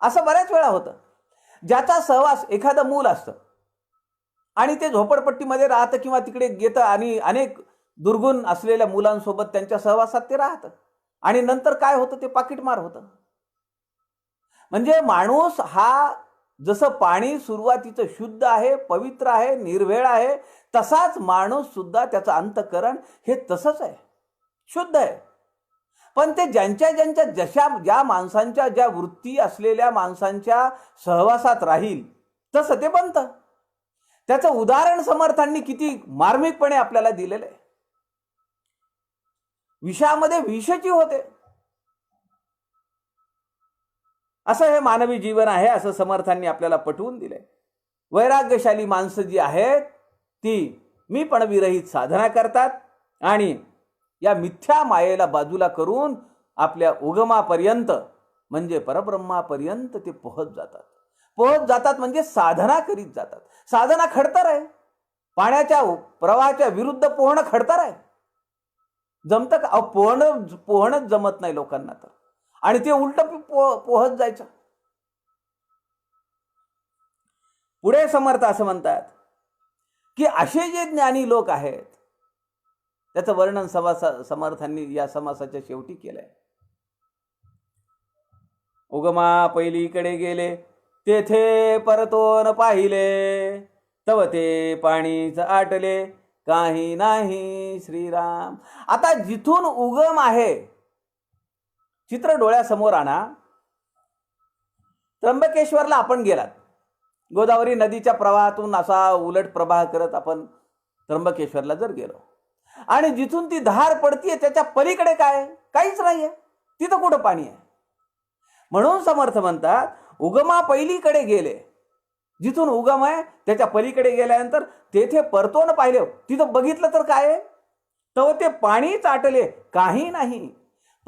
असं बऱ्याच वेळा होतं. ज्याचा सहवास एखादं मूल असतं आणि ते झोपडपट्टीमध्ये राहतं किंवा तिकडे येतं आणि अनेक दुर्गुण असलेल्या मुलांसोबत त्यांच्या सहवासात ते राहतं आणि नंतर काय होतं ते पाकीटमार होतं. म्हणजे माणूस हा जसं पाणी सुरुवातीचं शुद्ध आहे, पवित्र आहे, निर्भेळ आहे, तसाच माणूस सुद्धा त्याचं अंतःकरण हे तसंच आहे, शुद्ध आहे. पण ते ज्यांच्या ज्या माणसांच्या ज्या वृत्ती असलेल्या माणसांच्या सहवासात राहील तसं ते बनतं. त्याचं उदाहरण समर्थांनी किती मार्मिकपणे आपल्याला दिलेलं आहे. विषामध्ये विषची होते, असं हे मानवी जीवन आहे, असं समर्थांनी आपल्याला पटवून दिलंय. वैराग्यशाली माणसं जी आहेत ती मीपण विरहित साधना करतात आणि या मिथ्या मायेला बाजूला करून आपल्या उगमापर्यंत म्हणजे परब्रह्मापर्यंत ते पोहोच जातात म्हणजे साधना करीत जातात. साधना खडतर आहे. पाण्याच्या प्रवाहाच्या विरुद्ध पोहणं खडतर आहे. जमतं का? पोहणंच जमत नाही लोकांना तर, आणि ते उलट पोहत जायचं. पुढे समर्थ असं म्हणतात की असे जे ज्ञानी लोक आहेत त्याचं वर्णन समर्थांनी या समासाच्या शेवटी केलंय. उगमा पहिलीकडे गेले तेथे परतोन पाहिले, तव ते पाणीच आटले काही नाही श्रीराम. आता जिथून उगम आहे चित्र डोळ्यासमोर आणा. त्र्यंबकेश्वरला आपण गेलात, गोदावरी नदीच्या प्रवाहातून असा उलट प्रवाह करत आपण त्र्यंबकेश्वरला जर गेलो आणि जिथून ती धार पडतीये त्याच्या पलीकडे काय? काहीच नाहीये. तिथं कुठं पाणी आहे? म्हणून समर्थ म्हणतात उगमा पहिलीकडे गेले. जिथून उगम आहे त्याच्या पलीकडे गेल्यानंतर तेथे परतोन पाहिले, तिथं बघितलं तर काय आहे? तर ते पाणीच आटले काही नाही.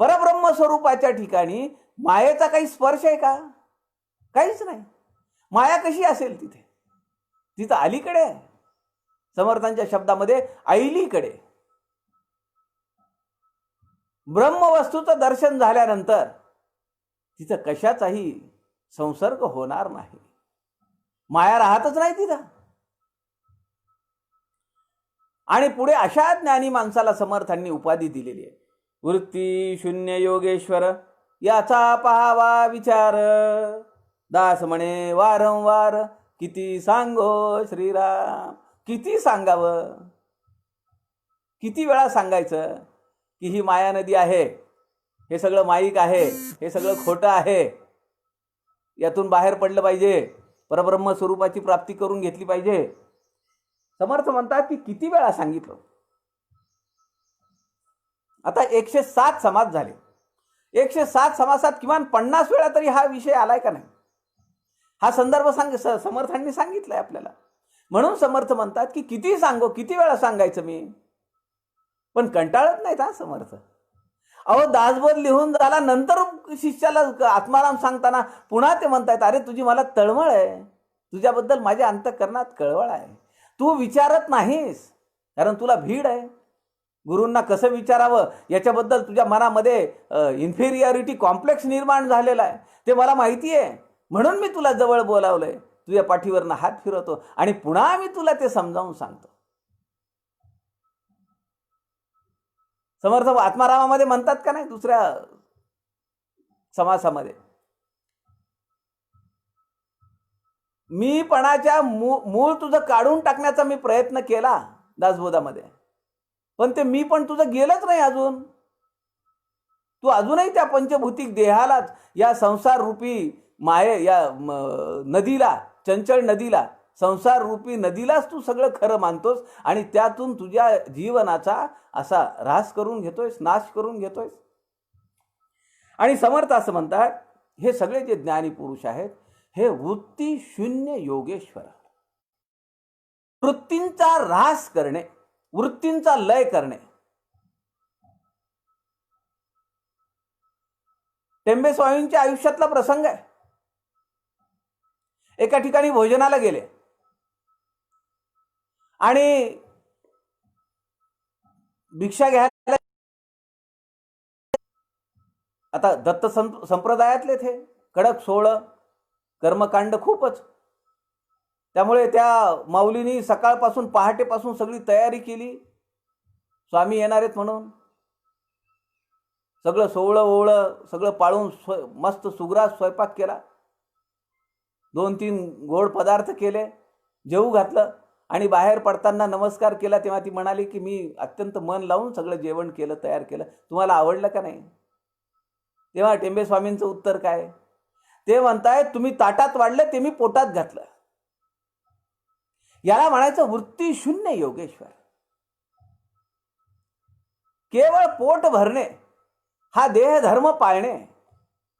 परब्रह्म स्वरूपाच्या ठिकाणी मायेचा काही स्पर्श आहे का? काहीच नाही. माया कशी असेल तिथे? तिथं अलीकडे आहे. समर्थांच्या शब्दामध्ये ऐलीकडे. ब्रह्मवस्तूचं दर्शन झाल्यानंतर तिथं कशाचाही संसर्ग होणार नाही. माया राहतच नाही तिथं. आणि पुढे अशा ज्ञानी माणसाला समर्थांनी उपाधी दिलेली आहे, वृत्ती शून्य योगेश्वर याचा पाहावा विचार. दास म्हणे वारंवार किती सांगो श्रीराम. किती सांगावं? किती वेळा सांगायचं की ही माया नदी आहे, हे सगळं माईक आहे, हे सगळं खोटं आहे, यातून बाहेर पडलं पाहिजे, परब्रह्म स्वरूपाची प्राप्ती करून घेतली पाहिजे. समर्थ म्हणतात की किती वेळा सांगितलं. आता 107 समास झाले. 107 समासात किमान 50 वेळा तरी हा विषय आलाय का नाही? हा संदर्भ समर्थांनी सांगितलाय आपल्याला. म्हणून समर्थ म्हणतात की किती सांगो, किती वेळा सांगायचं मी, पण कंटाळत नाहीत हा समर्थ. अहो दासबोध लिहून झाला नंतर शिष्याला आत्माराम सांगताना पुन्हा ते म्हणतायत, अरे तुझी मला तळमळ आहे, तुझ्याबद्दल माझ्या अंतःकरणात कळवळ आहे. तू विचारत नाहीस कारण तुला भीड आहे. गुरूंना कसं विचारावं याच्याबद्दल तुझ्या मनामध्ये इन्फेरियरिटी कॉम्प्लेक्स निर्माण झालेला आहे, ते मला माहिती आहे. म्हणून मी तुला जवळ बोलावलंय, तुझ्या पाठीवरनं हात फिरवतो आणि पुन्हा मी तुला ते समजावून सांगतो. समर्थ आत्मारामामध्ये म्हणतात का नाही दुसऱ्या समासामध्ये, मीपणाच्या मूळ तुझं काढून टाकण्याचा मी प्रयत्न केला दासबोधामध्ये, पण ते मी पण तुझं गेलंच नाही अजून. तू अजूनही त्या पंचभौतिक देहालाच, या संसार रूपी माये, या नदीला, चंचल नदीला, संसार रूपी नदीलाच तू सगळं खरं मानतोस आणि त्यातून तुझ्या जीवनाचा असा ऱ्हास करून घेतोयस, नाश करून घेतोयस. आणि समर्थ असं म्हणतात हे सगळे जे ज्ञानी पुरुष आहेत हे वृत्ती शून्य योगेश्वर. वृत्तींचा ऱ्हास करणे, वृत्तींचा लय करणे. टेंबे स्वामींच्या आयुष्यातला प्रसंग आहे. एका ठिकाणी भोजनाला गेले आणि भिक्षा घ्यायला आता दत्त संप्रदायातले ते कडक सोहळं कर्मकांड खूपच. त्यामुळे त्या माऊलींनी सकाळपासून पहाटेपासून सगळी तयारी केली, स्वामी येणार आहेत म्हणून. सगळं सोहळं ओवळं सगळं पाळून मस्त सुग्रास स्वयंपाक केला, 2-3 गोड पदार्थ केले, जेवू घातलं आणि बाहेर पडताना नमस्कार केला. तेव्हा ती म्हणाली की मी अत्यंत मन लावून सगळं जेवण केलं, तयार केलं, तुम्हाला आवडलं का नाही? तेव्हा टेंबे स्वामींचं उत्तर काय? ते म्हणतायत तुम्ही ताटात वाढलं ते मी पोटात घातलं. याला म्हणायचं वृत्ती शून्य योगेश्वर. केवळ पोट भरणे हा देह धर्म पाळणे.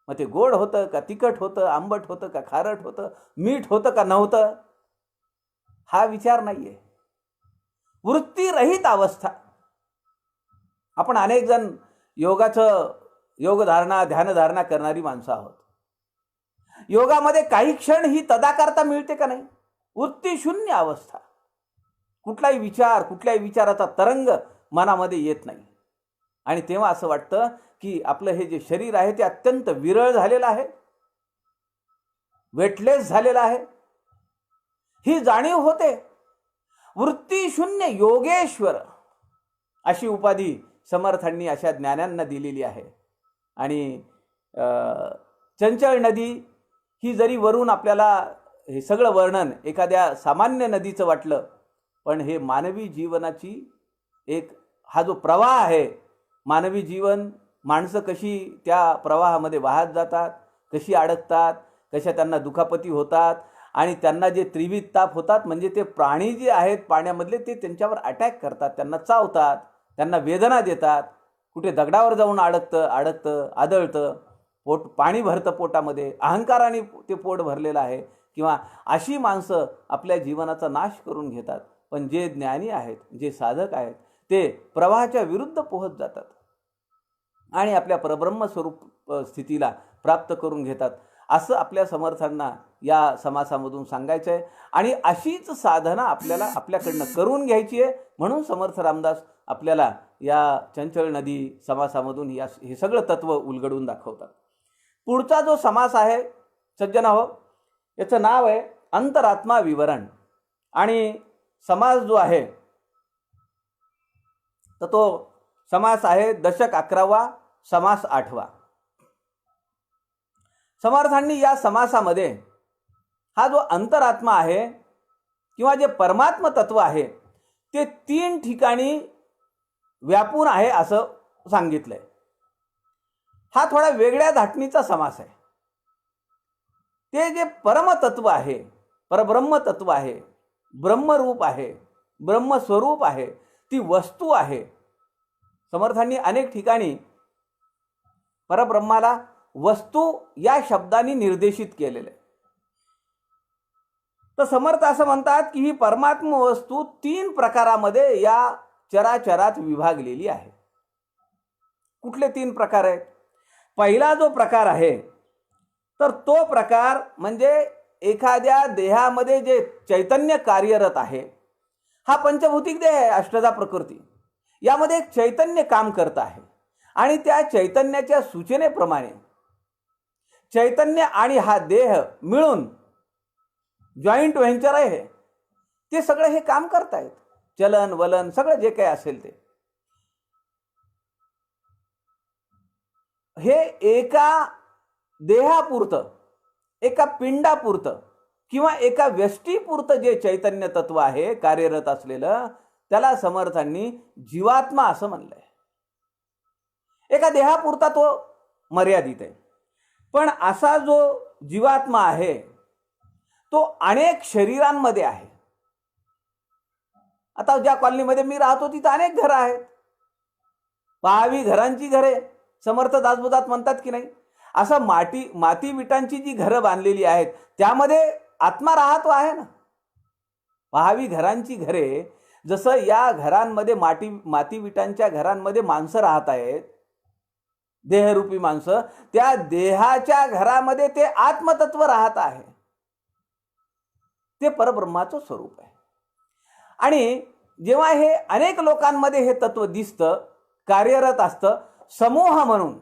मग ते गोड होतं का तिखट होतं, आंबट होतं का खारट होतं, मीठ होतं का नव्हतं, हा विचार नाहीये. वृत्ती रहित अवस्था. आपण अनेक जण योगधारणा ध्यानधारणा करणारी माणसं आहोत. योगामध्ये काही क्षण ही तदाकारता मिळते का नाही? वृत्ती शून्य अवस्था. कुठलाही विचार, कुठल्याही विचाराचा तरंग मनामध्ये येत नाही. आणि तेव्हा असं वाटतं की आपलं हे जे शरीर आहे ते अत्यंत विरळ झालेलं आहे, वेटलेस झालेलं आहे, ही जाणीव होते. वृत्ती शून्य योगेश्वर अशी उपाधी समर्थांनी अशा ज्ञानांना दिलेली आहे. आणि चंचळ नदी ही जरी वरून आपल्याला हे सगळं वर्णन एखाद्या सामान्य नदीचं वाटलं, पण हे मानवी जीवनाची हा जो प्रवाह आहे, मानवी जीवन, माणसं कशी त्या प्रवाहामध्ये वाहत जातात, कशी अडकतात, कशा त्यांना दुखापती होतात आणि त्यांना जे त्रिविध ताप होतात, म्हणजे ते प्राणी जे आहेत पाण्यामधले ते त्यांच्यावर अटॅक करतात, त्यांना चावतात, त्यांना वेदना देतात, कुठे दगडावर जाऊन अडकतं आदळतं, पाणी भरतं पोटामध्ये, अहंकाराने ते पोट भरलेलं आहे. किंवा अशी माणसं आपल्या जीवनाचा नाश करून घेतात. पण जे ज्ञानी आहेत, जे साधक आहेत, ते प्रवाहाच्या विरुद्ध पोहत जातात आणि आपल्या परब्रह्म स्वरूप स्थितीला प्राप्त करून घेतात. असं आपल्या समर्थांना या समासामधून सांगायचं आहे. आणि अशीच साधना आपल्याकडनं करून घ्यायची आहे. म्हणून समर्थ रामदास आपल्याला या चंचळ नदी समासामधून हे सगळं तत्व उलगडून दाखवतात. पुढचा जो समास आहे सज्जना हो, याचं नाव आहे अंतरात्मा विवरण. आणि समास जो आहे तर तो समास आहे दशक 11वा, समास 8वा. समर्थांनी या समासामध्ये हा जो अंतरात्मा आहे किंवा जे परमात्म तत्व आहे ते 3 ठिकाणी व्यापून आहे असं सांगितलंय. हा थोडा वेगळ्या धाटणीचा समास आहे. ते जे परमतत्व आहे, परब्रह्म तत्व आहे, ब्रह्मरूप आहे, ब्रह्मस्वरूप आहे, ती वस्तू आहे. समर्थांनी अनेक ठिकाणी परब्रह्माला वस्तू या शब्दांनी निर्देशित केलेलं आहे. तर समर्थ असं म्हणतात की ही परमात्म वस्तू 3 प्रकारामध्ये या चराचरात विभागलेली आहे. कुठले 3 प्रकार आहेत? पहिला जो प्रकार आहे तर तो प्रकार म्हणजे एखाद्या देहामध्ये जे चैतन्य कार्यरत आहे, हा पंचभौतिक देह आहे, अष्टधा प्रकृती, यामध्ये एक चैतन्य काम करत आहे. आणि त्या चैतन्याच्या सूचनेप्रमाणे चैतन्य आणि हा देह मिळून जॉईंट व्हेंचर आहे, ते सगळं हे काम करतायत. चलन वलन सगळं जे काही असेल ते हे एका देहापुरतं, एका पिंडापुरतं किंवा एका व्यष्टीपुरतं जे चैतन्य तत्व आहे कार्यरत असलेलं, त्याला समर्थांनी जीवात्मा असं म्हणलंय. एका देहापुरता तो मर्यादित आहे. पण असा जो जीवात्मा आहे तो अनेक शरीरांमध्ये आहे. आता ज्या कॉलनीमध्ये मी राहतो तिथं अनेक घरं आहेत, 5 घरांची घरे समर्थ दासबोधात म्हणतात की नाही. असं माती विटांची जी घरं बांधलेली आहेत त्यामध्ये आत्मा राहतो आहे ना. 5 घरांची घरे, जसं या घरांमध्ये माती विटांच्या घरांमध्ये माणसं राहत आहेत, देहरूपी माणसं, त्या देहाच्या घरामध्ये ते आत्मतत्व राहत आहे, ते परब्रह्माचं स्वरूप आहे. आणि जेव्हा हे अनेक लोकांमध्ये हे तत्व दिसतं, कार्यरत असतं समूह म्हणून,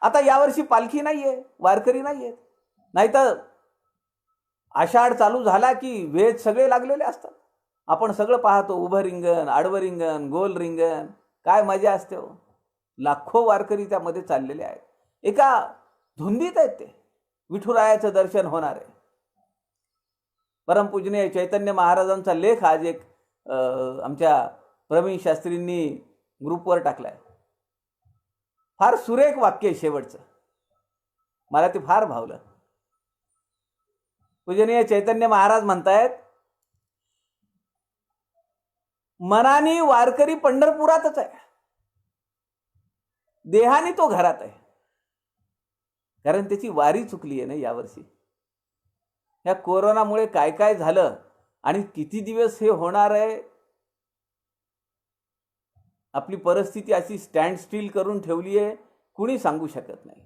आता यावर्षी पालखी नाहीये, वारकरी नाहीयेत. नाहीतर आषाढ चालू झाला की वेध सगळे लागलेले असतात. आपण सगळं पाहतो, उभं रिंगण, आडवं रिंगण, गोल रिंगण, काय मजा असते हो. लाखो वारकरी त्यामध्ये चाललेले आहेत. एका धुंदीत आहेत ते. विठुरायाचं दर्शन होणार आहे. परमपूजनीय चैतन्य महाराजांचा लेख आज एक आमच्या प्रवीण शास्त्रींनी ग्रुपवर टाकलाय. फार सुरेख वाक्य शेवटचं, मला ते फार भावलं. पूजनीय चैतन्य महाराज म्हणतायत, मनाने वारकरी पंढरपुरातच आहे, देहाने तो घरात आहे. कारण त्याची वारी चुकली आहे ना यावर्षी. या कोरोनामुळे काय काय झालं आणि किती दिवस हे होणार आहे. आपली परिस्थिती अशी स्टँड स्टील करून ठेवली आहे, कुणी सांगू शकत नाही.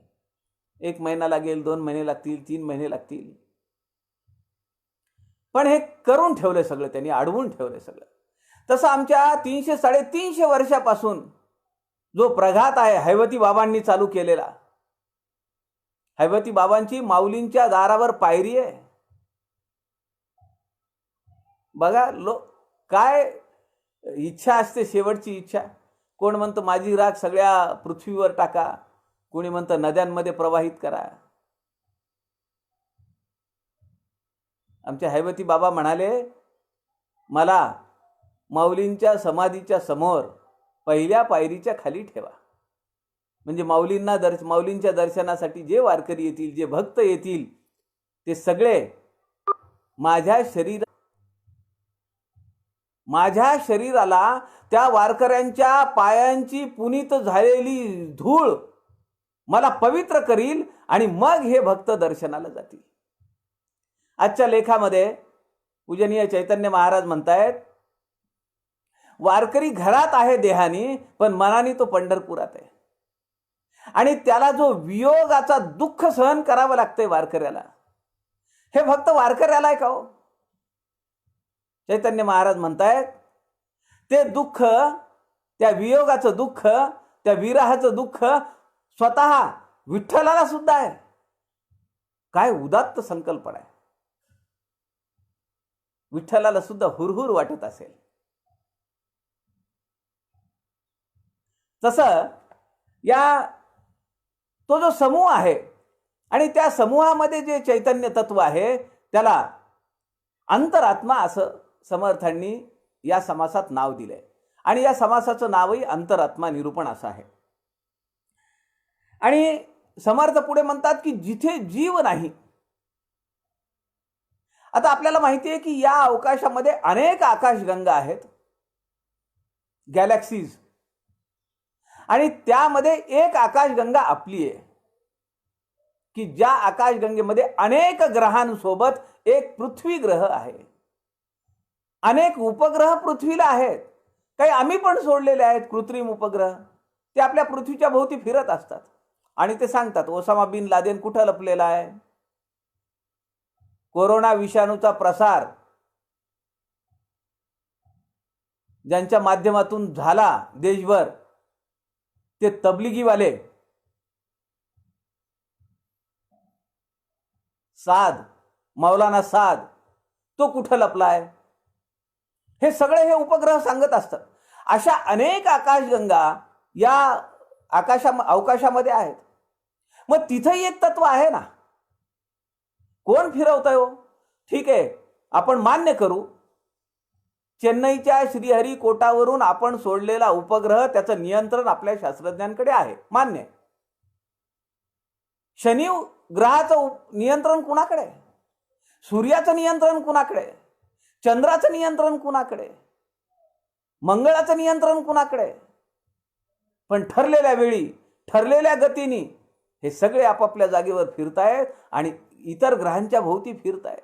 1 महिना लागेल, 2 महिने लागतील, 3 महिने लागतील, पण हे करून ठेवलं सगळं, त्यांनी अडवून ठेवलं सगळं. तसं आमच्या 300-350 वर्षापासून जो प्रघात आहे हैवती बाबांनी चालू केलेला, हैवती बाबांची माऊलींच्या दारावर पायरी आहे. बघा काय इच्छा असते, शेवटची इच्छा. कोण म्हणतं माझी राख सगळ्या पृथ्वीवर टाका, कोणी म्हणतं नद्यांमध्ये प्रवाहित करा. आमचे हैवती बाबा म्हणाले, मला माऊलींच्या समाधीच्या समोर पहिल्या पायरीच्या खाली ठेवा. म्हणजे माऊलींच्या दर्शनासाठी जे वारकरी येतील, जे भक्त येतील, ते सगळे माझ्या शरीराला त्या वारकऱ्यांच्या पायांची पुनीत झालेली धूळ मला पवित्र करील आणि मग हे भक्त दर्शनाला जातील. आजच्या लेखामध्ये पूजनीय चैतन्य महाराज म्हणतायत, वारकरी घरात आहे देहानी, पण मनाने तो पंढरपुरात आहे. आणि त्याला जो वियोगाचा दुःख सहन करावं लागतंय वारकऱ्याला, हे फक्त वारकऱ्याला आहे का हो? चैतन्य महाराज म्हणतायत, ते दुःख, त्या वियोगाचं दुःख, त्या विरहाचं दुःख स्वतः विठ्ठलाला सुद्धा आहे. काय उदात्त संकल्पना आहे. विठ्ठलाला सुद्धा हुरहुर वाटत असेल. तसं तो जो समूह आहे आणि त्या समूहामध्ये जे चैतन्य तत्व आहे त्याला अंतरात्मा असं समर्थांनी या समासात नाव दिलंय. आणि या समासाचं नावही अंतरात्मा निरूपण असं आहे. आणि समर्थ पुढे म्हणतात की जिथे जीव नाही. आता आपल्याला माहिती आहे की या अवकाशामध्ये अनेक आकाशगंगा आहेत, गॅलेक्सीज, आणि त्यामध्ये एक आकाशगंगा आपली आहे की ज्या आकाशगंगेमध्ये अनेक ग्रहांसोबत एक पृथ्वी ग्रह आहे. अनेक उपग्रह पृथ्वीला आहेत, काही आम्ही पण सोडलेले आहेत कृत्रिम उपग्रह. ते आपल्या पृथ्वीच्या भोवती फिरत असतात आणि ते सांगतात ओसामा बिन लादेन कुठं लपलेला आहे. कोरोना विषाणूचा प्रसार ज्यांच्या माध्यमातून झाला देशभर, ते तबलिगीवाले मौलाना साद, तो कुठं लपलाय, हे सगळे हे उपग्रह सांगत असतात. अशा अनेक आकाशगंगा या अवकाशामध्ये आहेत. मग तिथंही एक तत्व आहे ना. कोण फिरवतंय हो? ठीक आहे, आपण मान्य करू, चेन्नईच्या श्रीहरिकोटावरून आपण सोडलेला उपग्रह, त्याचं नियंत्रण आपल्या शास्त्रज्ञांकडे आहे, मान्य. शनी ग्रहाचं नियंत्रण कुणाकडे? सूर्याचं नियंत्रण कुणाकडे? चंद्राचं नियंत्रण कुणाकडे? मंगळाचं नियंत्रण कुणाकडे? पण ठरलेल्या वेळी, ठरलेल्या गतीने हे सगळे आपापल्या जागेवर फिरतायत आणि इतर ग्रहांच्या भोवती फिरतायत.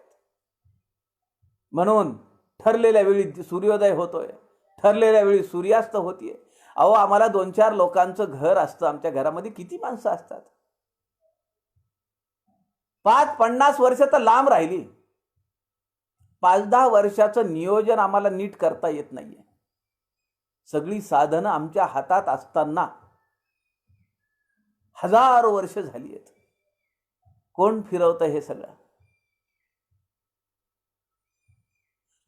म्हणून ठरलेल्या वेळी सूर्योदय होतोय, ठरलेल्या वेळी सूर्यास्त होतीये. अहो, आम्हाला 2-4 लोकांचं घर असतं. आमच्या घरामध्ये किती माणसं असतात? 5-50 वर्ष तर लांब राहिली. 5-10 वर्षाचं नियोजन आम्हाला नीट करता येत नाहीये. सगळी साधनं आमच्या हातात असताना हजारो वर्ष झाली आहेत. कोण फिरवतं हे सगळं?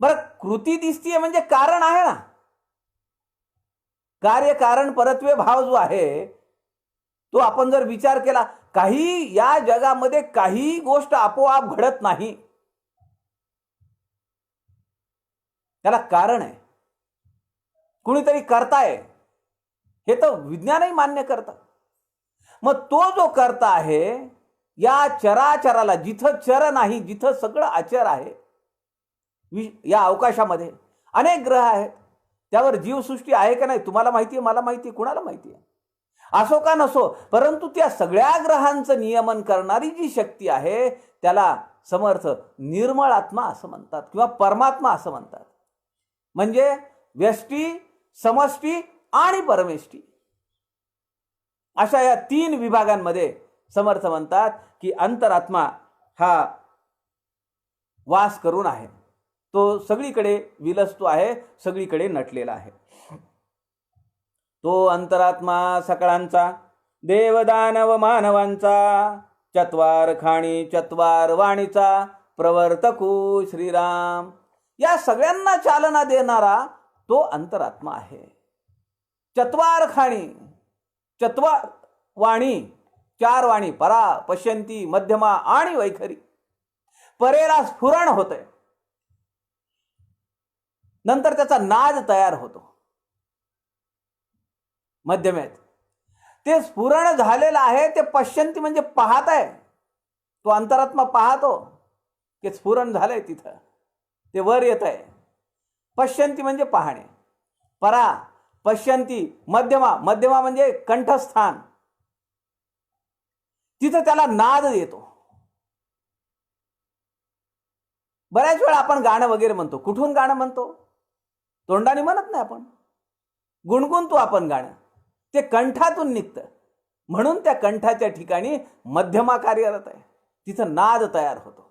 बरं, कृती दिसतीये म्हणजे कारण आहे ना. कार्य कारण परत्वे भाव जो आहे तो आपण जर विचार केला, काही या जगामध्ये काही गोष्ट आपोआप घडत नाही, त्याला कारण आहे. कुणीतरी करताय हे तर विज्ञानही मान्य करतं. मग तो जो करता आहे या चराचराला, जिथं चर नाही, जिथं सगळं अचर आहे, या अवकाशामध्ये अनेक ग्रह आहेत, त्यावर जीवसृष्टी आहे का नाही तुम्हाला माहिती आहे, मला माहिती आहे, कुणाला माहिती आहे. असो का नसो, परंतु त्या सगळ्या ग्रहांचं नियमन करणारी जी शक्ती आहे त्याला समर्थ निर्मळ आत्मा असं म्हणतात किंवा परमात्मा असं म्हणतात. म्हणजे व्यष्टी, समष्टी आणि परमेष्टी अशा या 3 विभागांमध्ये समर्थ म्हणतात की अंतरात्मा हा वास करून आहे. तो सगळीकडे विलसतो आहे, सगळीकडे नटलेला आहे. तो अंतरात्मा सकळांचा, देवदानव मानवांचा, चत्वार खाणी चत्वार वाणीचा, प्रवर्तकू श्रीराम, या सगळ्यांना चालना देणारा तो अंतरात्मा आहे. चत्वार खाणी, चत्वार वाणी, 4 वाणी, परा, पश्यंती, मध्यमा आणि वैखरी. परेला स्फुरण होतंय, नंतर त्याचा नाद तयार होतो. मध्यमेत ते स्फुरण झालेलं आहे, ते पश्यंती म्हणजे पाहत आहे, तो अंतरात्मा पाहतो की स्फुरण झालंय, तिथं ते वर येत आहे. पश्यंती म्हणजे पाहणे. परा, पश्यंती, मध्यमा, मध्यमा म्हणजे कंठस्थान, तिथं त्याला नाद येतो. बऱ्याच वेळा आपण गाणं वगैरे म्हणतो. कुठून गाणं म्हणतो? तोंडाने म्हणत नाही आपण, गुणगुणतो आपण गाणं, ते कंठातून निघतं. म्हणून त्या कंठाच्या ठिकाणी मध्यमा कार्यरत आहे, तिथं नाद तयार होतो.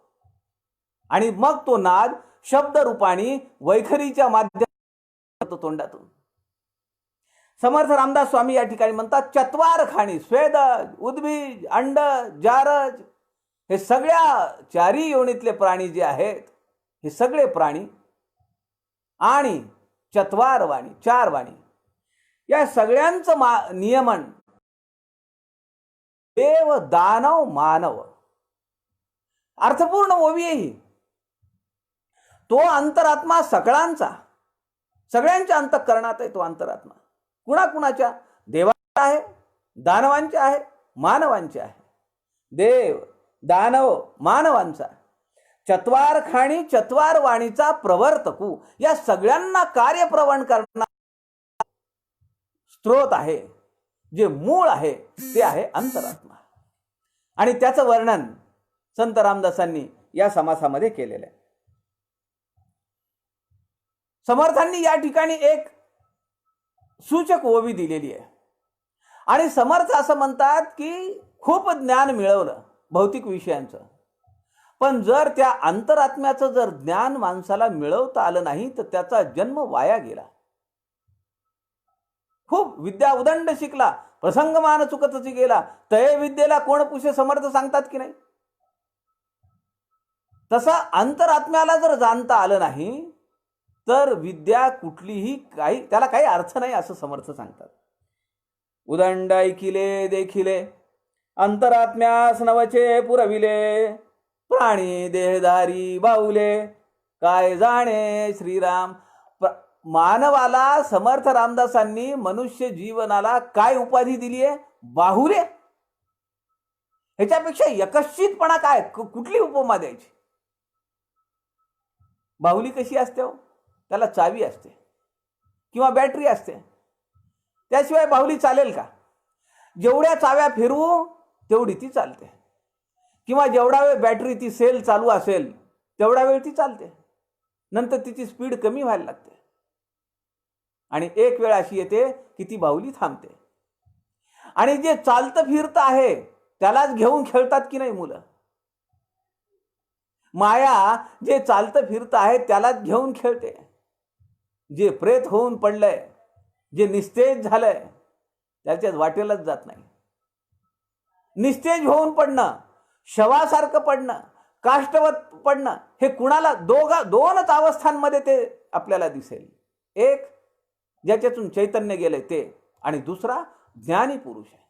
आणि मग तो नाद शब्द रूपाने वैखरीच्या माध्यमातून तोंडातून. समर्थ रामदास स्वामी या ठिकाणी म्हणतात, चत्वार खाणी, स्वेदज, उद्बीज, अंडज, जारज, हे सगळ्या 4 योनीतले प्राणी जे आहेत, हे सगळे प्राणी आणि चत्वार वाणी, 4 वाणी, या सगळ्यांचं नियमन देव, दानव, मानव. अर्थपूर्ण ओवी आहे ही. तो अंतरात्मा सकळांचा, सगळ्यांच्या अंतःकरणात आहे तो अंतरात्मा. कुणाकुणाच्या? देवांचा आहे, दानवांच्या आहे, मानवांच्या आहे. देव, दानव, मानवांचा. चत्वार खाणी चत्वार वाणीचा प्रवर्तकू, या सगळ्यांना कार्यप्रवण करणारा स्त्रोत आहे, जे मूळ आहे ते आहे अंतरात्मा. आणि त्याचं वर्णन संत रामदासांनी या समासामध्ये केलेलं आहे. समर्थांनी या ठिकाणी एक सूचक ओवी दिलेली आहे. आणि समर्थ असं म्हणतात की खूप ज्ञान मिळवलं भौतिक विषयांचं, पण जर त्या अंतरात्म्याचं जर ज्ञान माणसाला मिळवता आलं नाही तर त्याचा जन्म वाया गेला. खूप विद्या उदंड शिकला, प्रसंगमान चुकतची गेला, तये विद्येला कोण पुसे, समर्थ सांगतात की नाही. तसा अंतरात्म्याला जर जाणता आलं नाही तर विद्या कुठलीही त्याला काही अर्थ नाही, असं समर्थ सांगतात. उदंड ऐकिले देखिले, अंतरात्म्यास नवचे पुरविले, प्राणी देहधारी बाहुले, काय जाणे श्रीराम. मानवाला समर्थ रामदासांनी मनुष्य जीवनाला काय उपाधी दिली आहे? बाहुले. ह्याच्यापेक्षा यकश्चितपणा काय, कुठली उपमा द्यायची? बाहुली कशी असते हो? त्याला चावी असते किंवा बॅटरी असते, त्याशिवाय बाहुली चालेल का? जेवढ्या चाव्या फिरवू तेवढी ती चालते, किंवा जेवढा वेळ बॅटरी ती सेल चालू असेल तेवढा वेळ ती चालते, नंतर तिची स्पीड कमी व्हायला लागते. आणि एक वेळ अशी येते की ती बाहुली थांबते. आणि जे चालतं फिरतं आहे त्यालाच घेऊन खेळतात की नाही मुलं? माया जे चालतं फिरतं आहे त्यालाच घेऊन खेळते. जे प्रेत होऊन पडलंय, जे निस्तेज झालंय, त्याच्याच वाटेलाच जात नाही. निस्तेज होऊन पडणं, शवासारखं पडणं, काष्टवत पडणं, हे कुणाला दोनच अवस्थांमध्ये ते आपल्याला दिसेल. एक ज्याच्यातून चैतन्य गेले ते, आणि दुसरा ज्ञानी पुरुष आहे.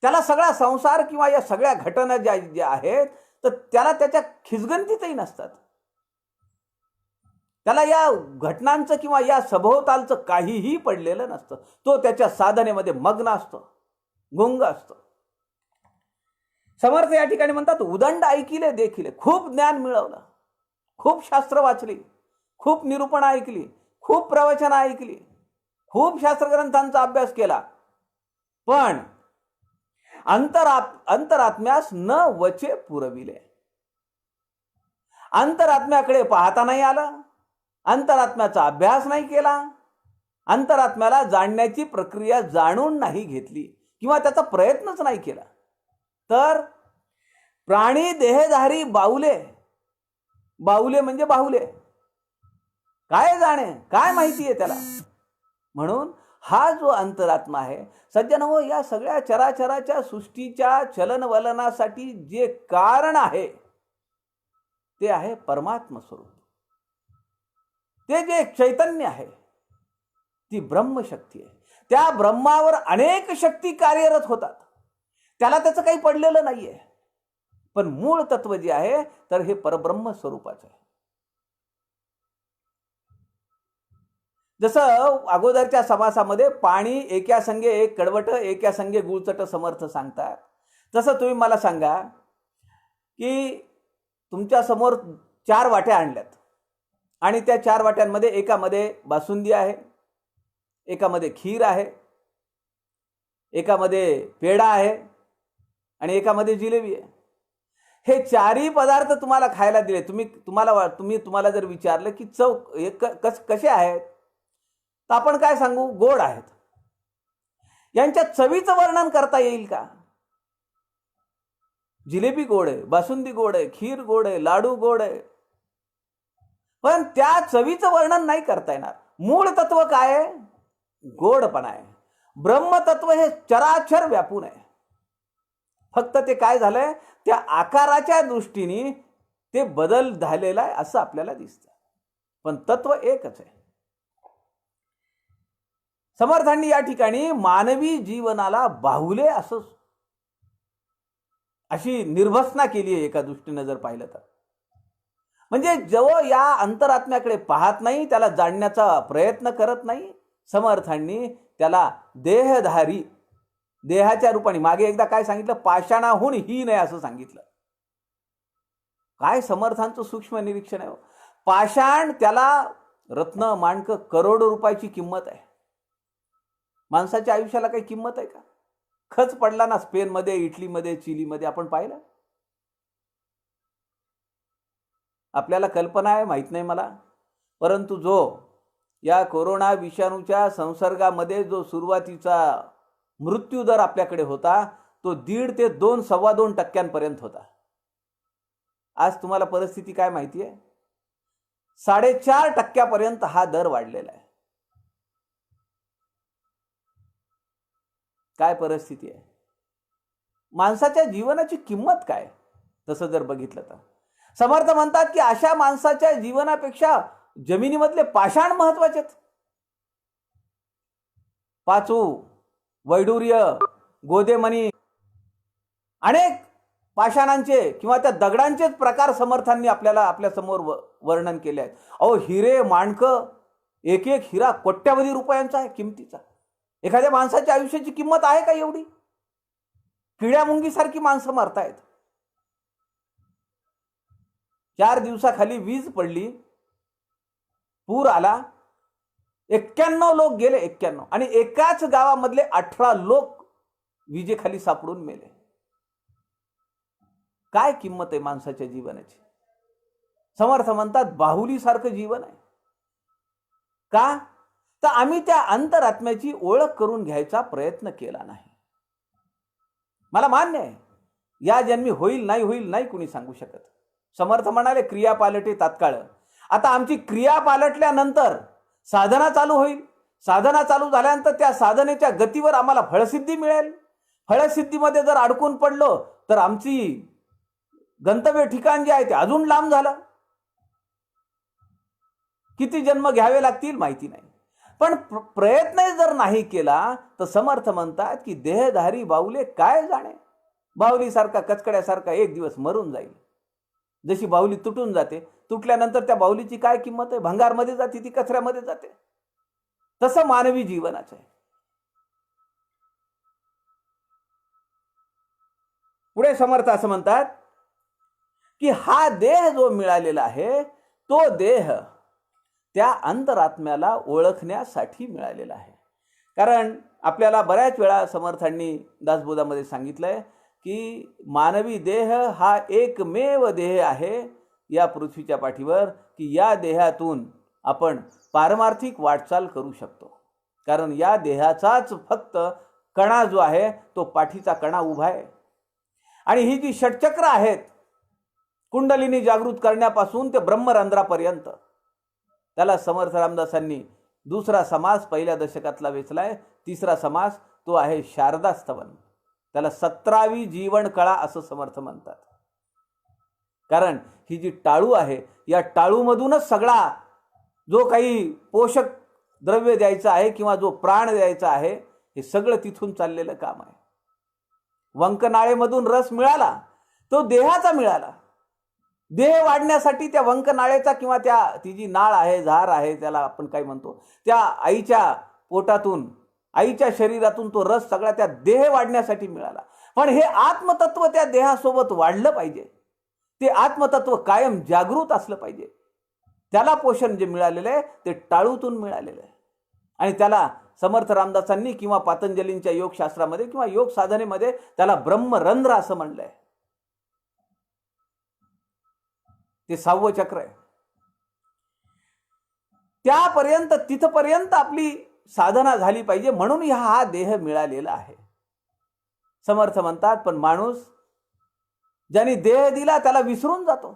त्याला सगळा संसार किंवा या सगळ्या घटना ज्या आहेत तर त्याला त्याच्या खिसगंतीतही नसतात. त्याला या घटनांचं किंवा या सभोवतालचं काहीही पडलेलं नसतं. तो त्याच्या साधनेमध्ये मग्न असतो, गुंग असतो. समर्थ या ठिकाणी म्हणतात, उदंड ऐकिले देखिले. खूप ज्ञान मिळवलं, खूप शास्त्र वाचली, खूप निरूपण ऐकली, खूप प्रवचन ऐकली, खूप शास्त्रग्रंथांचा अभ्यास केला, पण अंतरात्म्यास न वचे पुरविले. अंतरात्म्याकडे पाहता नाही आलं, अंतरात्म्याचा अभ्यास नाही केला, अंतरात्म्याला जाणण्याची प्रक्रिया जाणून नाही घेतली किंवा त्याचा प्रयत्नच नाही केला, तर प्राणी देहधारी बाहुले, बाहुले म्हणजे बाहुले, काय जाणे, काय माहिती आहे त्याला. म्हणून हा जो अंतरात्मा आहे सज्जनो, या सगळ्या चराचराच्या सृष्टीच्या चलनवलनासाठी जे कारण आहे ते आहे परमात्म स्वरूप. ते जे चैतन्य आहे ती ब्रह्मशक्ती आहे. त्या ब्रह्मावर अनेक शक्ती कार्यरत होतात, त्याला त्याचं काही पडलेलं नाहीये. पण मूळ तत्व जे आहे तर हे परब्रह्म स्वरूपाचं आहे. जसं अगोदरच्या समासामध्ये पाणी एका संगे एक कडवट, एका संगे गुळचट समर्थ सांगतात, तसं तुम्ही मला सांगा की तुमच्या समोर 4 वाट्या आणल्यात आणि त्या 4 वाट्यांमध्ये एकामध्ये बासुंदी आहे, एकामध्ये खीर आहे, एकामध्ये पेढा आहे आणि एकामध्ये जिलेबी आहे. हे 4ही पदार्थ तुम्हाला खायला दिले. तुम्हाला जर विचारलं की चव कसे आहेत, तर आपण काय सांगू, गोड आहेत. यांच्या चवीचं वर्णन करता येईल का? जिलेबी गोड आहे, बासुंदी गोड आहे, खीर गोड आहे, लाडू गोड आहे, पण त्या चवीचं वर्णन नाही करता येणार. मूळ तत्व काय आहे? गोडपणा आहे. ब्रह्मतत्व हे चराचर व्यापून आहे. फक्त ते काय झालंय, त्या आकाराच्या दृष्टीने ते बदल झालेला आहे असं आपल्याला दिसतं, पण तत्व एकच आहे. समर्थांनी या ठिकाणी मानवी जीवनाला बाहुले असं अशी निर्भसना केली आहे एका दृष्टीने जर पाहिलं तर. म्हणजे जो या अंतरात्म्याकडे पाहत नाही, त्याला जाणण्याचा प्रयत्न करत नाही, समर्थांनी त्याला देहधारी, देहाच्या रूपाने, मागे एकदा काय सांगितलं, पाषाणाहून हीन आहे असं सांगितलं. काय समर्थांचं सूक्ष्म निरीक्षण आहे. पाषाण त्याला रत्न माणकं करोडो रुपयाची किंमत आहे. माणसाच्या आयुष्याला काही किंमत आहे का? खच पडला ना स्पेनमध्ये, इटलीमध्ये, चिलीमध्ये, आपण पाहिलं. आपल्याला कल्पना आहे, माहित नाही मला, परंतु जो या कोरोना विषाणूच्या संसर्गामध्ये जो सुरुवातीचा मृत्यू दर आपल्याकडे होता तो 1.5 ते 2.25% होता. आज तुम्हाला परिस्थिती काय माहिती आहे? 4.5% हा दर वाढलेला आहे. काय परिस्थिती आहे? माणसाच्या जीवनाची किंमत काय तसं जर बघितलं तर समर्थ म्हणतात की अशा माणसाच्या जीवनापेक्षा जमिनीमधले पाषाण महत्वाचे आहेत. पाचू, वैडूर्य, गोदेमणी, अनेक पाषाणांचे किंवा त्या दगडांचेच प्रकार समर्थांनी आपल्याला आपल्या समोर वर्णन केले आहेत. अहो, हिरे माणकं, एक एक हिरा कोट्यावधी रुपयांचा आहे किमतीचा. एखाद्या माणसाच्या आयुष्याची किंमत आहे का एवढी? किड्या मुंगीसारखी माणसं मरतायत. 4 दिवसाखाली वीज पडली, पूर आला, 91 लोक गेले, 91, आणि एकाच गावामधले 18 लोक विजेखाली सापडून मेले. काय किंमत आहे माणसाच्या जीवनाची? समर्थ म्हणतात बाहुलीसारखं जीवन आहे. का? तर आम्ही त्या अंतरात्म्याची ओळख करून घ्यायचा प्रयत्न केला नाही. मला मान्य आहे, या जन्मी होईल नाही होईल नाही कुणी सांगू शकत. समर्थ म्हणाले क्रिया पालटे तात्काळ. आता आमची क्रिया पालटल्यानंतर साधना चालू होईल. साधना चालू झाल्यानंतर त्या साधनेच्या गतीवर आम्हाला फळसिद्धी मिळेल. फळसिद्धीमध्ये जर अडकून पडलो तर आमची गंतव्य ठिकाण जे आहे ते अजून लांब झालं. किती जन्म घ्यावे लागतील माहिती नाही. पण प्रयत्न जर नाही केला तर समर्थ म्हणतात की देहधारी बाहुले काय जाणे. बाहुलीसारखा कचकड्यासारखा एक दिवस मरून जाईल. जशी बाहुली तुटून जाते, तुटल्यानंतर त्या बाहुलीची काय किंमत आहे? भंगारमध्ये जाते, ती कचऱ्यामध्ये जाते. तसं मानवी जीवनाचं आहे. पुढे समर्थ असं म्हणतात की हा देह जो मिळालेला आहे तो देह त्या अंतरात्म्याला ओळखण्यासाठी मिळालेला आहे. कारण आपल्याला बऱ्याच वेळा समर्थांनी दासबोधामध्ये सांगितलंय की मानवी देह हा एकमेव देह आहे या पृथ्वीच्या पाठीवर, की या देहातून आपण पारमार्थिक वाटचाल करू शकतो. कारण या देहाचाच फक्त कणा जो आहे तो पाठीचा कणा उभा आहे. आणि ही जी षटचक्र आहेत कुंडलिनी जागृत करण्यापासून ते ब्रह्मरंध्रापर्यंत, त्याला समर्थ रामदासांनी दुसरा समास पहिल्या दशकातला वेचलाय. तिसरा समास तो आहे शारदास्तवन. त्याला 17वी जीवन कळा असं समर्थ म्हणतात. कारण ही जी टाळू आहे या टाळूमधूनच सगळा जो काही पोषक द्रव्य द्यायचं आहे किंवा जो प्राण द्यायचा आहे हे सगळं तिथून चाललेलं काम आहे. वंकनाळेमधून रस मिळाला तो देहाचा मिळाला. देह वाढण्यासाठी त्या वंकनाळेचा किंवा ती जी नाळ आहे, झार आहे, त्याला आपण काय म्हणतो, त्या आईच्या पोटातून, आईच्या शरीरातून तो रस सगळा त्या देह वाढण्यासाठी मिळाला. पण हे आत्मतत्व त्या देहासोबत वाढलं पाहिजे. ते आत्मतत्व कायम जागृत असलं पाहिजे. त्याला पोषण जे मिळालेलं आहे ते टाळूतून मिळालेलं आहे. आणि त्याला समर्थ रामदासांनी किंवा पातंजलींच्या योगशास्त्रामध्ये किंवा योग साधनेमध्ये त्याला ब्रह्मरंध्र असं म्हणलंय. ते 6वं चक्र आहे. त्यापर्यंत तिथपर्यंत आपली साधना झाली पाहिजे. म्हणून हा देह मिळालेला आहे. समर्थ म्हणतात पण माणूस ज्याने देह दिला त्याला विसरून जातो.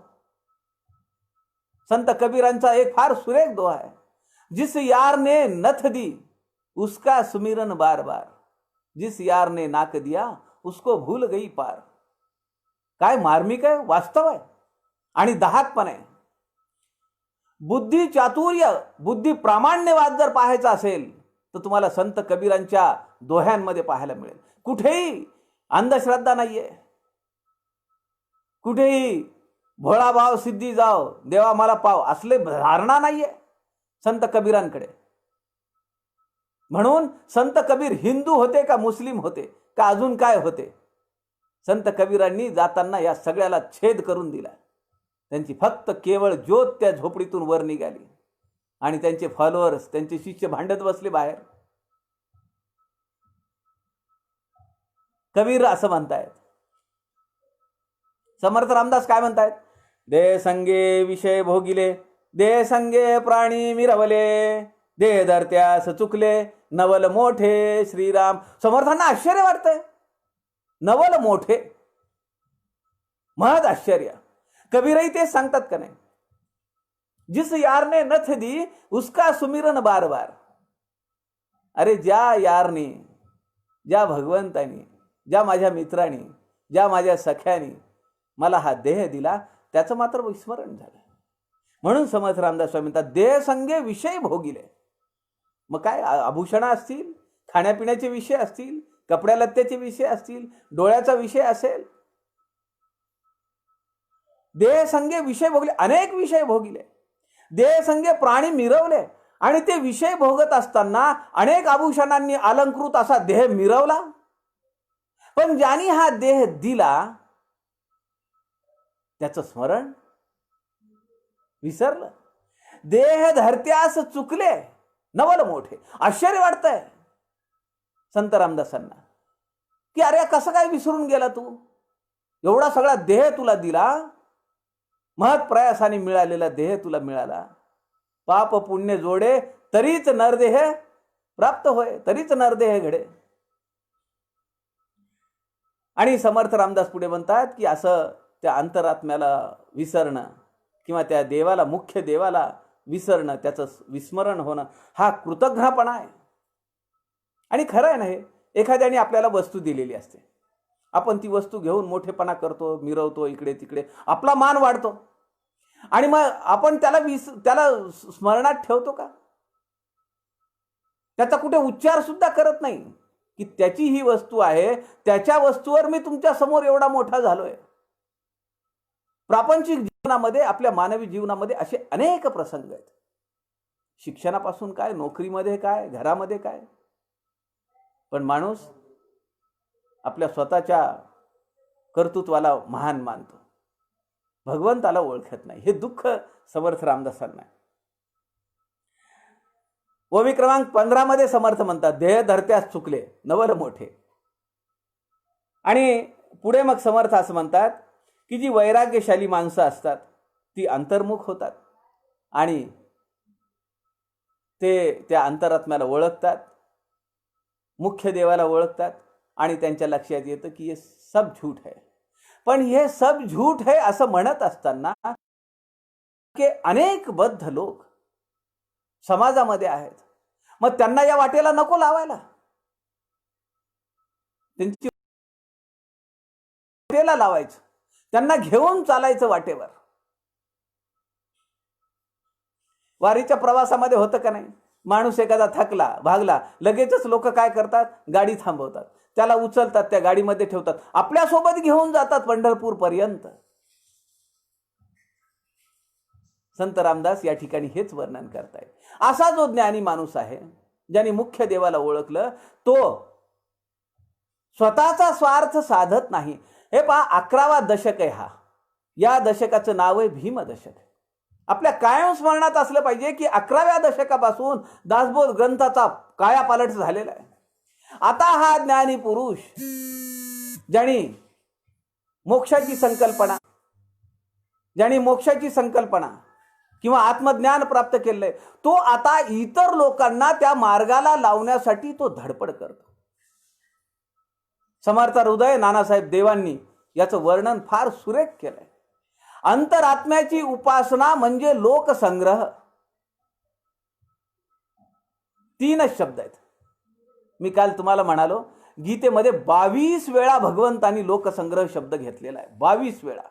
संत कबीरांचा एक फार सुरेख दोहा आहे, जिस यार ने नथ दी उसका सुमिरन बार बार, जिस यार ने नाक दिया उसको भूल गई पार. काय मार्मिक आहे, वास्तव आहे आणि दहात पण आहे. बुद्धी चातुर्य, बुद्धी प्रामाण्यवाद जर पाहायचा असेल तर तुम्हाला संत कबीरांच्या दोह्यांमध्ये पाहायला मिळेल. कुठेही अंधश्रद्धा नाहीये, कुठेही भोळा भाव सिद्धी जाव देवा मला पाव असले धारणा नाहीये संत कबीरांकडे. म्हणून संत कबीर हिंदू होते का मुस्लिम होते का अजून काय होते? संत कबीरांनी जाताना या सगळ्याला छेद करून दिला. त्यांची फक्त केवळ ज्योत त्या झोपडीतून वर निघाली आणि त्यांचे फॉलोअर्स, त्यांचे शिष्य भांडत बसले बाहेर. कबीर असं म्हणतायत. समर्थ रामदास काय म्हणतायत? देह संगे विषय भोगिले, देह संगे प्राणी मिरवले, देह धरत्यास चुकले, नवल मोठे श्रीराम. समर्थांना आश्चर्य वाटतंय. नवल मोठे, महद आश्चर्य. कबीरही तेच सांगतात का नाही? जिस यार ने नथ दी उसका सुमिरन बार बार. अरे ज्या यारने, ज्या भगवंतानी, ज्या माझ्या मित्रांनी, ज्या माझ्या सख्यानी मला हा देह दिला त्याचं मात्र विस्मरण झालं. म्हणून समर्थ रामदास स्वामी म्हणतात देह संगे विषय भोगिले. मग काय आभूषणा असतील, खाण्यापिण्याचे विषय असतील, कपड्या लत्त्याचे विषय असतील, डोळ्याचा विषय असेल, देह संगे विषय भोगले, अनेक विषय भोगिले. देह संगे प्राणी मिरवले आणि ते विषय भोगत असताना अनेक आभूषणांनी अलंकृत असा देह मिरवला. पण ज्यांनी हा देह दिला त्याचं स्मरण विसरलं. देह धरत्यास चुकले, नवल मोठे. आश्चर्य वाटतंय संत रामदासांना की अरे कसं काय विसरून गेला तू? एवढा सगळा देह तुला दिला, महत् प्रयासाने मिळालेला देह तुला मिळाला. पाप पुण्य जोडे तरीच नरदेह प्राप्त होय, तरीच नरदेह घडे. आणि समर्थ रामदास पुढे म्हणतात की असं त्या अंतरात्म्याला विसरणं किंवा त्या देवाला, मुख्य देवाला विसरणं, त्याचं विस्मरण होणं हा कृतज्ञपणा आहे. आणि खरं आहे ना, हे एखाद्याने आपल्याला वस्तू दिलेली असते, आपण ती वस्तू घेऊन मोठेपणा करतो, मिरवतो इकडे तिकडे, आपला मान वाढतो आणि मग आपण त्याला स्मरणात ठेवतो का? त्याचा कुठे उच्चार सुद्धा करत नाही की त्याची ही वस्तू आहे, त्याच्या वस्तूवर मी तुमच्या समोर एवढा मोठा झालोय. प्रापंचिक जीवनामध्ये, आपल्या मानवी जीवनामध्ये असे अनेक प्रसंग आहेत. शिक्षणापासून काय, नोकरीमध्ये काय, घरामध्ये काय, पण माणूस आपल्या स्वतःच्या कर्तृत्वाला महान मानतो, भगवंताला ओळखत नाही. हे दुःख समर्थ रामदासांना आहे. ओवी क्रमांक 15 मध्ये समर्थ म्हणतात, ध्येय धरत्यास चुकले नवल मोठे. आणि पुढे मग समर्थ असं म्हणतात की जी वैराग्यशाली माणसं असतात ती अंतर्मुख होतात आणि ते त्या अंतरात्म्याला ओळखतात, मुख्य देवाला ओळखतात आणि त्यांच्या लक्षात येतं की हे सब झूठ है. पण हे सब झूठ है असं म्हणत असताना की अनेक बद्ध लोक समाजामध्ये आहेत, मग त्यांना या वाटेला नको लावायला, त्यांची वाटेला लावायचं, त्यांना घेऊन चालायचं वाटेवर. वारीच्या प्रवासामध्ये होतं का नाही, माणूस एखादा थकला भागला, लगेचच लोक काय करतात, गाडी थांबवतात, त्याला उचलतात, त्या गाडीमध्ये ठेवतात, आपल्यासोबत घेऊन जातात पंढरपूर पर्यंत. संत रामदास या ठिकाणी हेच वर्णन करतायत. असा जो ज्ञानी माणूस आहे, ज्याने मुख्य देवाला ओळखलं, तो स्वतःचा स्वार्थ साधत नाही. हे पहा, 11वा दशक आहे हा. या दशकाचं नाव आहे भीम दशक. आपल्या कायम स्मरणात असलं पाहिजे की 11व्या दशकापासून दासबोध ग्रंथाचा कायापालट झालेला आहे. आता हा ज्ञानी पुरुष, ज्याने मोक्षाची संकल्पना किंवा आत्मज्ञान प्राप्त केलंय, तो आता इतर लोकांना त्या मार्गाला लावण्यासाठी तो धडपड करतो. समर्थ हृदय नानासाहेब देवांनी याचं वर्णन फार सुरेख केलंय. अंतरात्म्याची उपासना म्हणजे लोकसंग्रह. 3च शब्द आहेत. मी काल तुम्हाला म्हणालो, गीतेमध्ये 22 वेळा भगवंतांनी लोकसंग्रह शब्द घेतलेला आहे. 22 वेळा.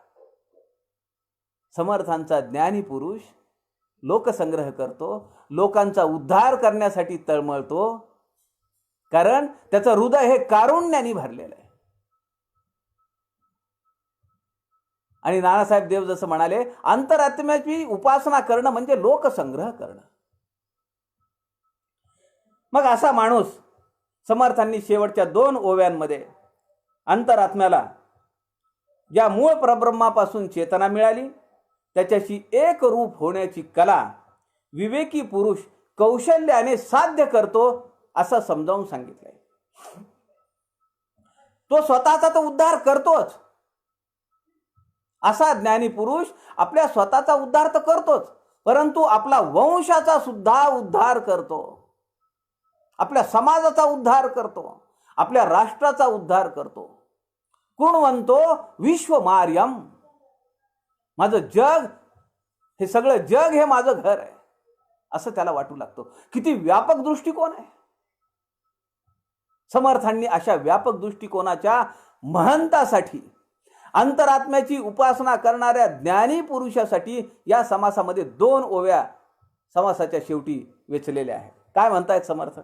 समर्थांचा ज्ञानी पुरुष लोकसंग्रह करतो, लोकांचा उद्धार करण्यासाठी तळमळतो, कारण त्याचं हृदय हे कारुण्याने भरलेलं आहे. आणि नानासाहेब देव जसं म्हणाले, अंतरात्म्याची उपासना करणं म्हणजे लोकसंग्रह करणं. मग असा माणूस, समर्थांनी शेवटच्या 2 ओव्यांमध्ये अंतरात्म्याला ज्या मूळ परब्रह्मापासून चेतना मिळाली, त्याच्याशी एक रूप होण्याची कला विवेकी पुरुष कौशल्याने साध्य करतो असं समजावून सांगितलंय. तो स्वतःचा तर उद्धार करतोच, असा ज्ञानी पुरुष आपल्या स्वतःचा उद्धार तर करतोच, परंतु आपला वंशाचा सुद्धा उद्धार करतो, आपल्या समाजाचा उद्धार करतो, आपल्या राष्ट्राचा उद्धार करतो. कोण म्हणतो, विश्वमार्यम, माझं जग, हे सगळं जग हे माझं घर आहे, असं त्याला वाटू लागतो. किती व्यापक दृष्टिकोन आहे. समर्थांनी अशा व्यापक दृष्टिकोनाच्या महंतासाठी, अंतरात्म्याची उपासना करणाऱ्या ज्ञानी पुरुषासाठी या समासामध्ये 2 ओव्या समासाच्या शेवटी वेचलेल्या आहेत. काय म्हणतायत समर्थ?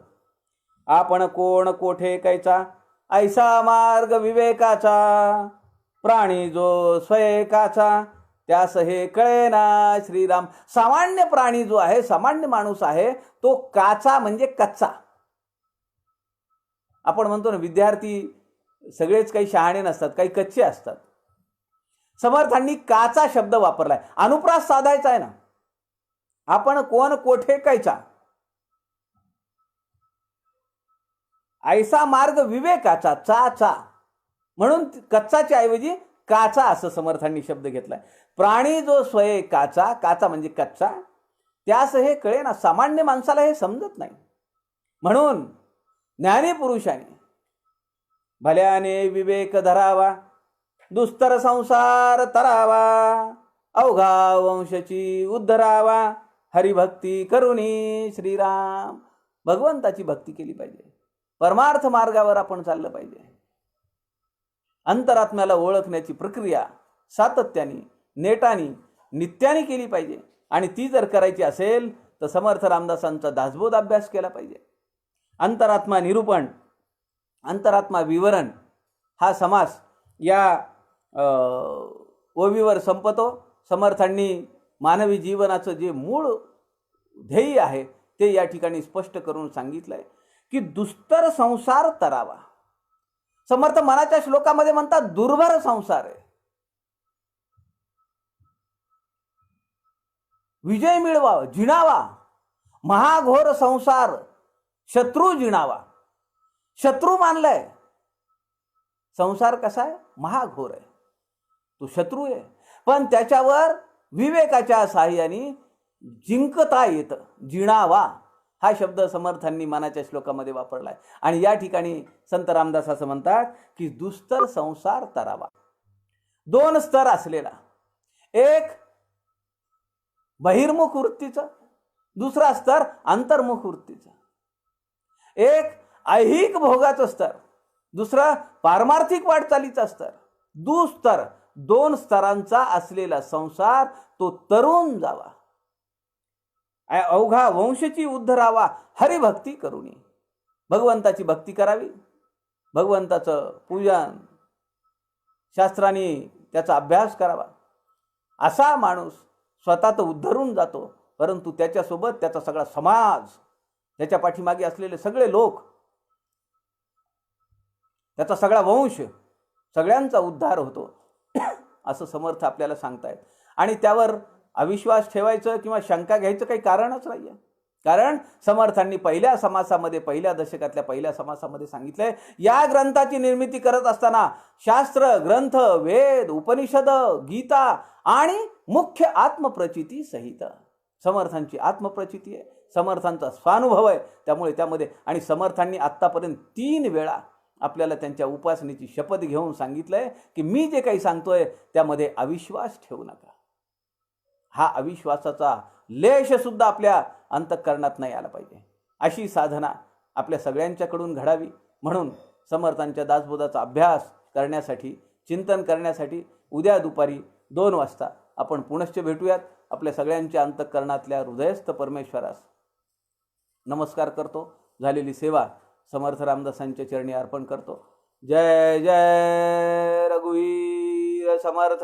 आपण कोण कोठे कैचा, ऐसा मार्ग विवेकाचा, प्राणी जो स्वयकाचा, त्यास हे कळेना श्रीराम. सामान्य प्राणी जो आहे, सामान्य माणूस आहे, तो काचा म्हणजे कच्चा. आपण म्हणतो ना, विद्यार्थी सगळेच काही शहाणे नसतात, काही कच्चे असतात. समर्थांनी काचा शब्द वापरलाय. अनुप्रास साधायचा आहे ना, आपण कोण कोठे कैचा, ऐसा मार्ग विवेकाचा, चा, म्हणून कच्चाच्या ऐवजी काचा असं समर्थांनी शब्द घेतलाय. प्राणी जो स्वये काचा, काचा म्हणजे कच्चा, त्यास हे कळे ना. सामान्य माणसाला हे समजत नाही. म्हणून ज्ञानी पुरुषाने भल्याने विवेक धरावा, दुस्तर संसार तरावा, अवघा वंशची उद्धरावा, हरिभक्ती करुणी श्रीराम. भगवंताची भक्ती केली पाहिजे, परमार्थ मार्गावर आपण चाललं पाहिजे. अंतरात्म्याला ओळखण्याची प्रक्रिया सातत्याने, नेटाने, नित्याने केली पाहिजे. आणि ती जर करायची असेल तर समर्थ रामदासांचा दासबोध अभ्यास केला पाहिजे. अंतरात्मा निरूपण, अंतरात्मा विवरण हा समास या ओवीवर संपतो. समर्थांनी मानवी जीवनाचं जे मूळ ध्येय आहे ते या ठिकाणी स्पष्ट करून सांगितलंय की दुस्तर संसार तरावा. समर्थ मनाच्या श्लोकामध्ये म्हणतात दुर्भर संसार आहे, विजय मिळवा, जिणावा. महाघोर संसार शत्रू जिणावा. शत्रू मानलाय. संसार कसा आहे? महाघोर आहे, तो शत्रू आहे. पण त्याच्यावर विवेकाच्या साहाय्याने जिंकता येतं. जिणावा हा शब्द समर्थांनी मनाच्या श्लोकामध्ये वापरलाय. आणि या ठिकाणी संत रामदास असं म्हणतात की दुस्तर संसार तरावा. दोन स्तर असलेला, एक बहिर्मुख वृत्तीचा, दुसरा स्तर अंतर्मुख वृत्तीचा. एक ऐहिक भोगाचं स्तर, दुसरा पारमार्थिक वाटचालीचा स्तर. दुस्तर, दोन स्तरांचा असलेला संसार तो तरुण जावा. अवघा वंशची उद्धरावा हरिभक्ती करुणी. भगवंताची भक्ती करावी, भगवंताचं पूजन शास्त्राने त्याचा अभ्यास करावा. असा माणूस स्वतः तर उद्धरून जातो, परंतु त्याच्यासोबत त्याचा सगळा समाज, त्याच्या पाठीमागे असलेले सगळे लोक, त्याचा सगळा वंश, सगळ्यांचा उद्धार होतो असं समर्थ आपल्याला सांगतायत. आणि त्यावर अविश्वास ठेवायचं किंवा शंका घ्यायचं काही कारणच नाही आहे. कारण समर्थांनी पहिल्या समासामध्ये, पहिल्या दशकातल्या पहिल्या समासामध्ये सांगितलंय, या ग्रंथाची निर्मिती करत असताना शास्त्र, ग्रंथ, वेद, उपनिषद, गीता आणि मुख्य आत्मप्रचिती सहित. समर्थांची आत्मप्रचिती आहे, समर्थांचा स्वानुभव आहे. त्यामुळे त्यामध्ये आणि समर्थांनी आत्तापर्यंत 3 वेळा आपल्याला त्यांच्या उपासनेची शपथ घेऊन सांगितलंय की मी जे काही सांगतोय त्यामध्ये अविश्वास ठेवू नका. हा अविश्वासाचा लेश सुद्धा आपल्या अंतःकरणात नाही आला पाहिजे. अशी साधना आपल्या सगळ्यांच्याकडून घडावी. म्हणून समर्थांच्या दासबोधाचा अभ्यास करण्यासाठी, चिंतन करण्यासाठी उद्या दुपारी 2 वाजता आपण पुनश्च भेटूयात. आपल्या सगळ्यांच्या अंतःकरणातल्या हृदयस्थ परमेश्वरास नमस्कार करतो. झालेली सेवा समर्थ रामदासांच्या चरणी अर्पण करतो. जय जय रघुवीर समर्थ.